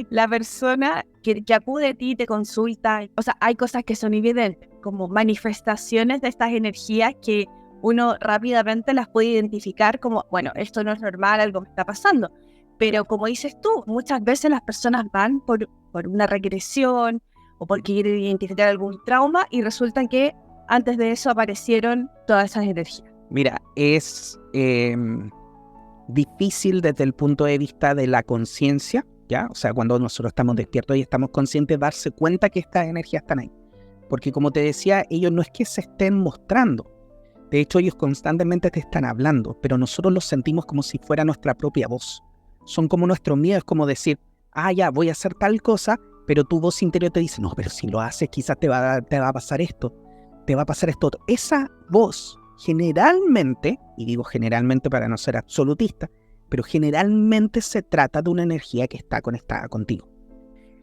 la persona que acude a ti, te consulta? O sea, hay cosas que son evidentes, como manifestaciones de estas energías que uno rápidamente las puede identificar como, bueno, esto no es normal, algo me está pasando. Pero como dices tú, muchas veces las personas van por una regresión o porque quieren identificar algún trauma y resulta que antes de eso aparecieron todas esas energías. Mira, es difícil desde el punto de vista de la conciencia, ¿ya? O sea, cuando nosotros estamos despiertos y estamos conscientes, darse cuenta que estas energías están ahí. Porque como te decía, ellos no es que se estén mostrando. De hecho, ellos constantemente te están hablando, pero nosotros los sentimos como si fuera nuestra propia voz. Son como nuestro miedo, es como decir, ya, voy a hacer tal cosa, pero tu voz interior te dice, no, pero si lo haces quizás te va a pasar esto, te va a pasar esto otro. Esa voz generalmente, y digo generalmente para no ser absolutista, pero generalmente se trata de una energía que está conectada contigo.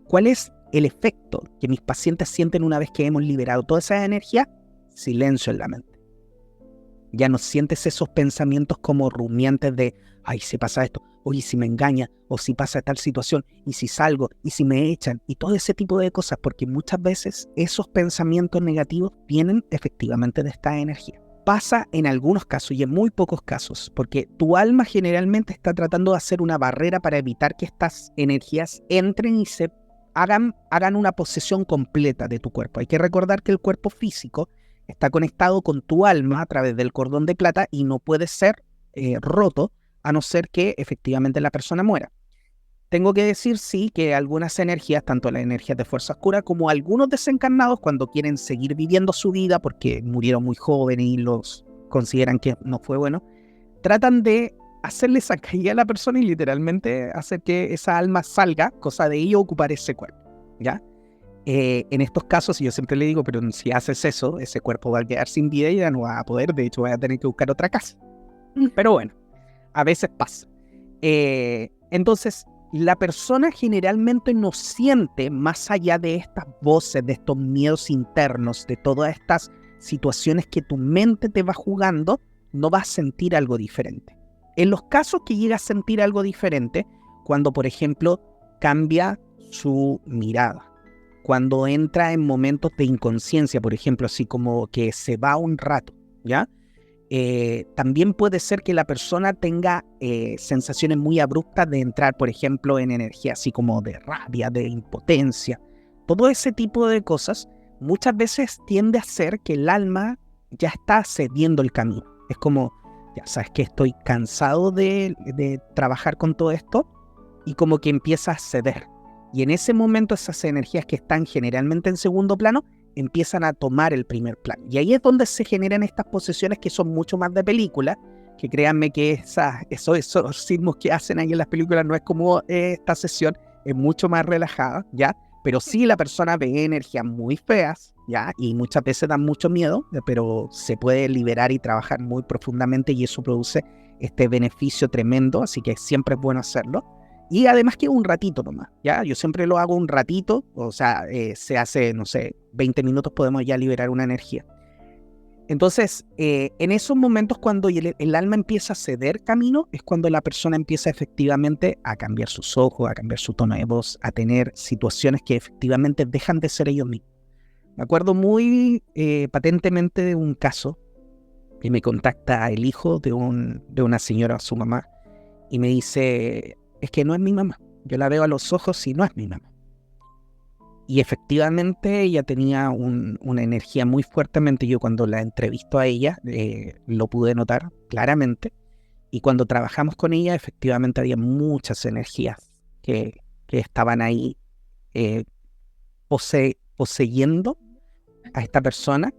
¿Cuál es el efecto que mis pacientes sienten una vez que hemos liberado toda esa energía? Silencio en la mente. Ya no sientes esos pensamientos como rumiantes de, ay, si pasa esto, oye, si me engaña, o si pasa tal situación, y si salgo, y si me echan, y todo ese tipo de cosas, porque muchas veces esos pensamientos negativos vienen efectivamente de esta energía. Pasa en algunos casos y en muy pocos casos, porque tu alma generalmente está tratando de hacer una barrera para evitar que estas energías entren y se hagan una posesión completa de tu cuerpo. Hay que recordar que el cuerpo físico está conectado con tu alma a través del cordón de plata y no puede ser roto a no ser que efectivamente la persona muera. Tengo que decir, sí, que algunas energías, tanto las energías de fuerza oscura como algunos desencarnados, cuando quieren seguir viviendo su vida porque murieron muy jóvenes y los consideran que no fue bueno, tratan de hacerle zancadilla a la persona y literalmente hacer que esa alma salga, cosa de ello ocupar ese cuerpo, ¿ya? En estos casos, yo siempre le digo, pero si haces eso, ese cuerpo va a quedar sin vida y ya no va a poder, de hecho va a tener que buscar otra casa. Pero bueno, a veces pasa. Entonces, la persona generalmente no siente, más allá de estas voces, de estos miedos internos, de todas estas situaciones que tu mente te va jugando, no va a sentir algo diferente. En los casos que llega a sentir algo diferente, cuando por ejemplo cambia su mirada, cuando entra en momentos de inconsciencia, por ejemplo, así como que se va un rato, ¿ya? También puede ser que la persona tenga sensaciones muy abruptas de entrar, por ejemplo, en energía así como de rabia, de impotencia. Todo ese tipo de cosas muchas veces tiende a ser que el alma ya está cediendo el camino. Es como, ya sabes que estoy cansado de trabajar con todo esto, y como que empieza a ceder. Y en ese momento esas energías que están generalmente en segundo plano empiezan a tomar el primer plano. Y ahí es donde se generan estas posesiones que son mucho más de película, que créanme que esos exorcismos que hacen ahí en las películas no es como esta sesión, es mucho más relajada, ¿ya? Pero sí la persona ve energías muy feas, ¿ya? Y muchas veces dan mucho miedo, pero se puede liberar y trabajar muy profundamente y eso produce este beneficio tremendo, así que siempre es bueno hacerlo. Y además que un ratito nomás, ¿ya? Yo siempre lo hago un ratito, o sea, se hace, no sé, 20 minutos podemos ya liberar una energía. Entonces, en esos momentos cuando el alma empieza a ceder camino, es cuando la persona empieza efectivamente a cambiar sus ojos, a cambiar su tono de voz, a tener situaciones que efectivamente dejan de ser ellos mismos. Me acuerdo muy patentemente de un caso que me contacta el hijo de una señora, su mamá, y me dice, es que no es mi mamá. Yo la veo a los ojos y no es mi mamá. Y efectivamente ella tenía una energía muy fuertemente. Yo cuando la entrevisto a ella lo pude notar claramente. Y cuando trabajamos con ella efectivamente había muchas energías que estaban ahí poseyendo a esta persona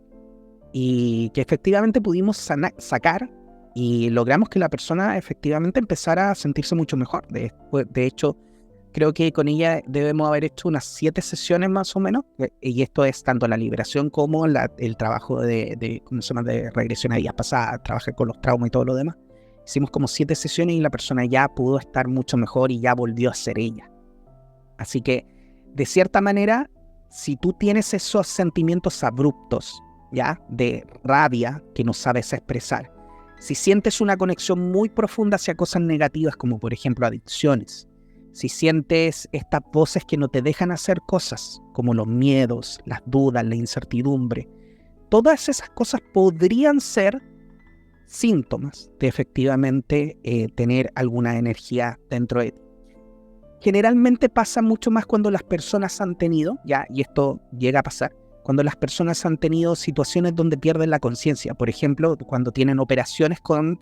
y que efectivamente pudimos sacar y logramos que la persona efectivamente empezara a sentirse mucho mejor. De hecho, creo que con ella debemos haber hecho unas 7 sesiones más o menos, y esto es tanto la liberación como el trabajo ¿cómo se llama?, de regresión a vidas pasadas, trabajar con los traumas y todo lo demás. Hicimos como 7 sesiones y la persona ya pudo estar mucho mejor y ya volvió a ser ella. Así que, de cierta manera, si tú tienes esos sentimientos abruptos, ¿ya?, de rabia que no sabes expresar, si sientes una conexión muy profunda hacia cosas negativas como por ejemplo adicciones, si sientes estas voces que no te dejan hacer cosas como los miedos, las dudas, la incertidumbre, todas esas cosas podrían ser síntomas de efectivamente tener alguna energía dentro de ti. Generalmente pasa mucho más cuando las personas han tenido, ya, y esto llega a pasar, cuando las personas han tenido situaciones donde pierden la conciencia. Por ejemplo, cuando tienen operaciones con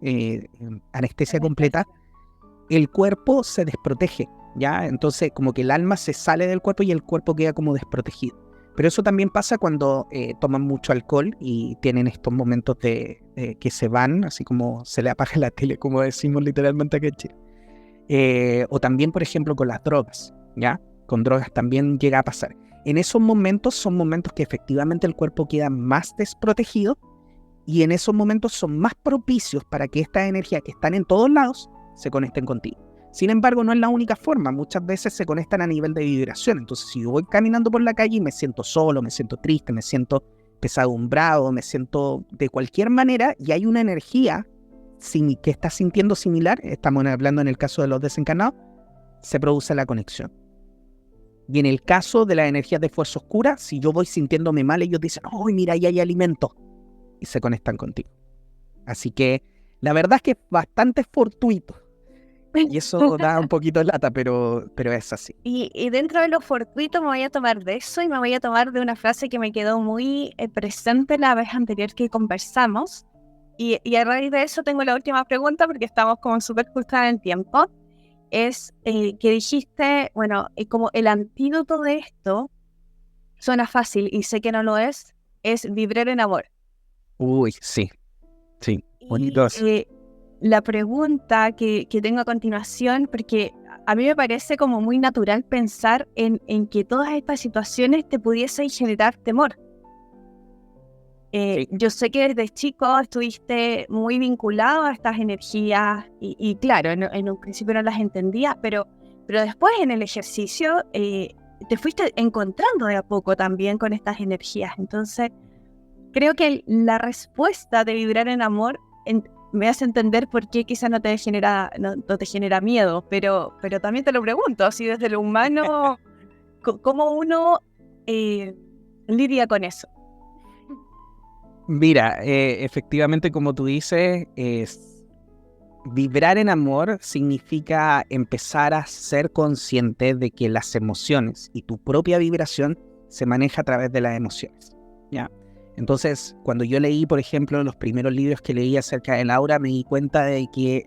anestesia completa, el cuerpo se desprotege, ¿ya? Entonces como que el alma se sale del cuerpo y el cuerpo queda como desprotegido. Pero eso también pasa cuando toman mucho alcohol y tienen estos momentos de que se van, así como se le apaga la tele, como decimos literalmente aquí en Chile. O también, por ejemplo, con las drogas, ¿ya? Con drogas también llega a pasar. En esos momentos son momentos que efectivamente el cuerpo queda más desprotegido y en esos momentos son más propicios para que estas energías que están en todos lados se conecten contigo. Sin embargo, no es la única forma. Muchas veces se conectan a nivel de vibración. Entonces, si yo voy caminando por la calle y me siento solo, me siento triste, me siento pesadumbrado, me siento de cualquier manera y hay una energía que está sintiendo similar, estamos hablando en el caso de los desencarnados, se produce la conexión. Y en el caso de las energías de fuerza oscura, si yo voy sintiéndome mal, ellos dicen, ¡ay, mira, ahí hay alimento! Y se conectan contigo. Así que la verdad es que es bastante fortuito. Y eso da un poquito de lata, pero es así. Y dentro de lo fortuito me voy a tomar de eso y me voy a tomar de una frase que me quedó muy presente la vez anterior que conversamos. Y a raíz de eso tengo la última pregunta porque estamos como súper justas en tiempo. Es que dijiste, bueno, como el antídoto de esto, suena fácil y sé que no lo es vibrar en amor. Uy, sí, bonito. La pregunta que tengo a continuación, porque a mí me parece como muy natural pensar en que todas estas situaciones te pudiesen generar temor. Sí. Yo sé que desde chico estuviste muy vinculado a estas energías y claro, en un principio no las entendías, pero pero después en el ejercicio te fuiste encontrando de a poco también con estas energías. Entonces, creo que la respuesta de vibrar en amor me hace entender por qué quizás no te genera miedo, pero también te lo pregunto, así desde lo humano, ¿cómo uno lidia con eso? Mira, efectivamente, como tú dices, vibrar en amor significa empezar a ser consciente de que las emociones y tu propia vibración se maneja a través de las emociones, ¿ya? Entonces, cuando yo leí, por ejemplo, los primeros libros que leí acerca del aura, me di cuenta de que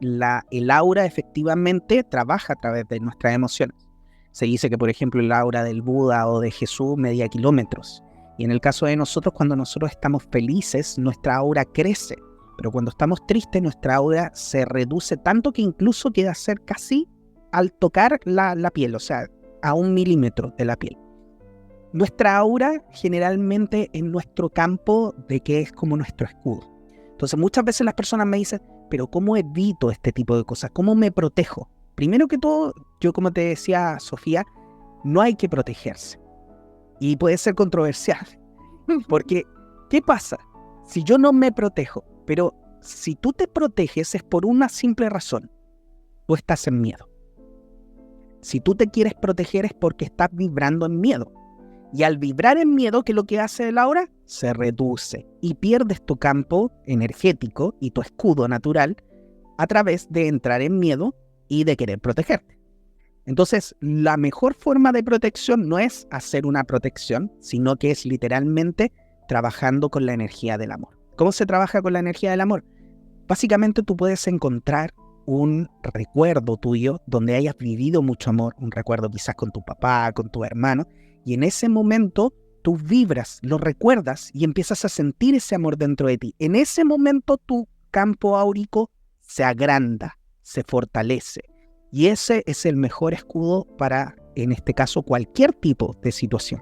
el aura efectivamente trabaja a través de nuestras emociones. Se dice que, por ejemplo, el aura del Buda o de Jesús medía kilómetros. Y en el caso de nosotros, cuando nosotros estamos felices, nuestra aura crece. Pero cuando estamos tristes, nuestra aura se reduce tanto que incluso queda a ser casi al tocar la piel, o sea, a 1 milímetro de la piel. Nuestra aura generalmente en nuestro campo de que es como nuestro escudo. Entonces muchas veces las personas me dicen, pero ¿cómo evito este tipo de cosas? ¿Cómo me protejo? Primero que todo, yo como te decía, Sofía, no hay que protegerse. Y puede ser controversial. Porque, ¿qué pasa? Si yo no me protejo, pero si tú te proteges es por una simple razón. Tú estás en miedo. Si tú te quieres proteger es porque estás vibrando en miedo. Y al vibrar en miedo, ¿qué es lo que hace el aura? Se reduce y pierdes tu campo energético y tu escudo natural a través de entrar en miedo y de querer protegerte. Entonces, la mejor forma de protección no es hacer una protección, sino que es literalmente trabajando con la energía del amor. ¿Cómo se trabaja con la energía del amor? Básicamente tú puedes encontrar un recuerdo tuyo donde hayas vivido mucho amor, un recuerdo quizás con tu papá, con tu hermano, y en ese momento tú vibras, lo recuerdas y empiezas a sentir ese amor dentro de ti. En ese momento tu campo áurico se agranda, se fortalece. Y ese es el mejor escudo para, en este caso, cualquier tipo de situación.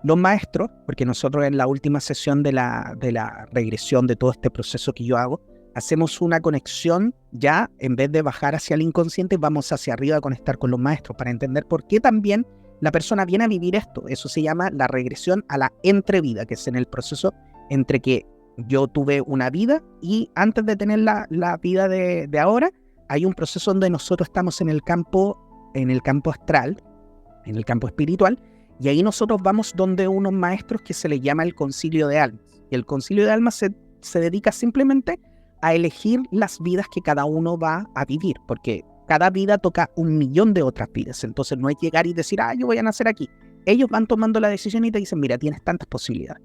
Los maestros, porque nosotros en la última sesión de la regresión de todo este proceso que yo hago, hacemos una conexión ya, en vez de bajar hacia el inconsciente, vamos hacia arriba a conectar con los maestros para entender por qué también la persona viene a vivir esto. Eso se llama la regresión a la entrevida, que es en el proceso entre que yo tuve una vida y antes de tener la vida de ahora, hay un proceso donde nosotros estamos en el campo astral, en el campo espiritual, y ahí nosotros vamos donde unos maestros que se les llama el concilio de almas. Y el concilio de almas se dedica simplemente a elegir las vidas que cada uno va a vivir, porque cada vida toca 1.000.000 de otras vidas. Entonces no es llegar y decir, yo voy a nacer aquí. Ellos van tomando la decisión y te dicen, mira, tienes tantas posibilidades.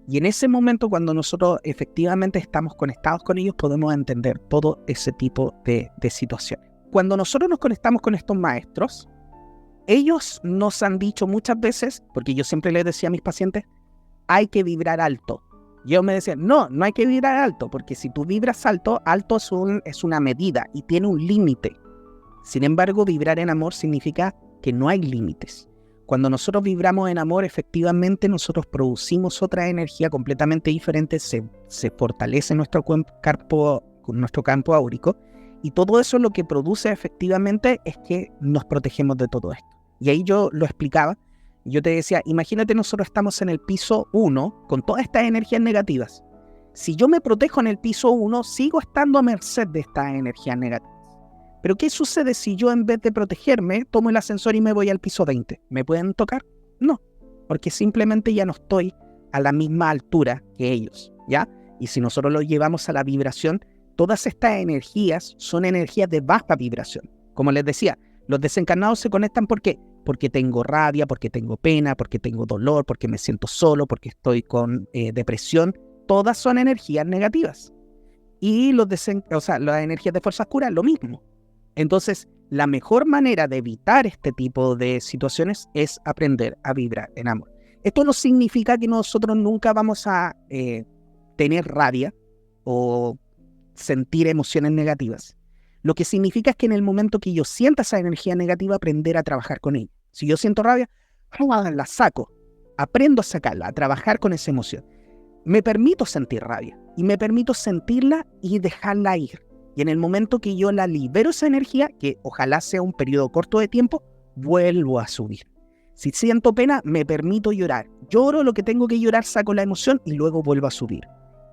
Y en ese momento, cuando nosotros efectivamente estamos conectados con ellos, podemos entender todo ese tipo de situaciones. Cuando nosotros nos conectamos con estos maestros, ellos nos han dicho muchas veces, porque yo siempre les decía a mis pacientes, hay que vibrar alto. Y ellos me decían, no hay que vibrar alto, porque si tú vibras alto es una medida y tiene un límite. Sin embargo, vibrar en amor significa que no hay límites. Cuando nosotros vibramos en amor, efectivamente nosotros producimos otra energía completamente diferente, se fortalece nuestro campo áurico, y todo eso lo que produce efectivamente es que nos protegemos de todo esto. Y ahí yo lo explicaba, yo te decía, imagínate nosotros estamos en el piso 1 con todas estas energías negativas. Si yo me protejo en el piso 1, sigo estando a merced de estas energías negativas. Pero ¿qué sucede si yo en vez de protegerme tomo el ascensor y me voy al piso 20? ¿Me pueden tocar? No, porque simplemente ya no estoy a la misma altura que ellos, ¿ya? Y si nosotros lo llevamos a la vibración, todas estas energías son energías de baja vibración. Como les decía, los desencarnados se conectan porque tengo rabia, porque tengo pena, porque tengo dolor, porque me siento solo, porque estoy con depresión. Todas son energías negativas. Y las energías de fuerza oscura, lo mismo. Entonces, la mejor manera de evitar este tipo de situaciones es aprender a vibrar en amor. Esto no significa que nosotros nunca vamos a tener rabia o sentir emociones negativas. Lo que significa es que en el momento que yo sienta esa energía negativa, aprender a trabajar con ella. Si yo siento rabia, la saco, aprendo a sacarla, a trabajar con esa emoción. Me permito sentir rabia y me permito sentirla y dejarla ir. Y en el momento que yo la libero esa energía, que ojalá sea un periodo corto de tiempo, vuelvo a subir. Si siento pena, me permito llorar. Lloro lo que tengo que llorar, saco la emoción y luego vuelvo a subir.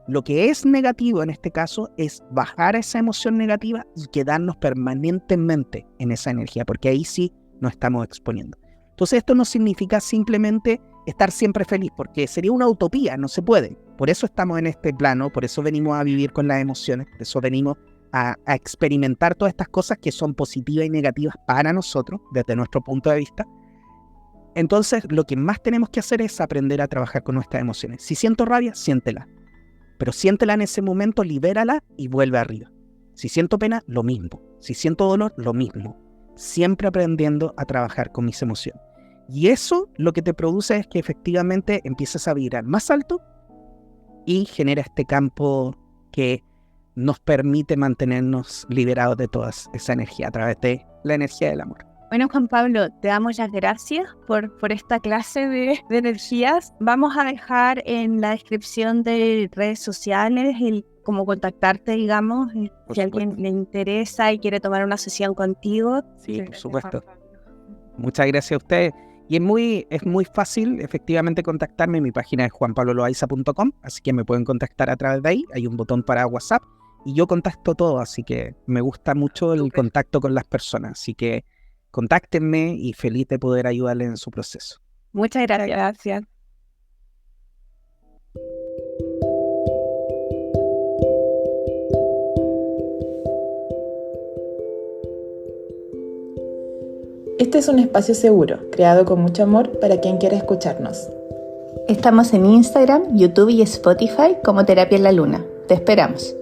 Lo que es negativo en este caso es bajar esa emoción negativa y quedarnos permanentemente en esa energía, porque ahí sí nos estamos exponiendo. Entonces esto no significa simplemente estar siempre feliz, porque sería una utopía, no se puede. Por eso estamos en este plano, por eso venimos a vivir con las emociones, por eso venimos a experimentar todas estas cosas que son positivas y negativas para nosotros, desde nuestro punto de vista. Entonces lo que más tenemos que hacer es aprender a trabajar con nuestras emociones. Si siento rabia, siéntela. Pero siéntela en ese momento, libérala y vuelve arriba. Si siento pena, lo mismo. Si siento dolor, lo mismo. Siempre aprendiendo a trabajar con mis emociones. Y eso lo que te produce es que efectivamente empieces a vibrar más alto y genera este campo que nos permite mantenernos liberados de toda esa energía a través de la energía del amor. Bueno, Juan Pablo, te damos las gracias por esta clase de energías. Vamos a dejar en la descripción de redes sociales cómo contactarte, digamos, si a alguien le interesa y quiere tomar una sesión contigo. Sí, por supuesto. Muchas gracias a ustedes. Y es muy fácil efectivamente contactarme. Mi página es juanpabloloaiza.com, así que me pueden contactar a través de ahí. Hay un botón para WhatsApp y yo contacto todo, así que me gusta mucho el contacto con las personas. Así que contáctenme y feliz de poder ayudarles en su proceso. Muchas gracias. Gracias. Este es un espacio seguro, creado con mucho amor para quien quiera escucharnos. Estamos en Instagram, YouTube y Spotify como Terapia en la Luna. Te esperamos.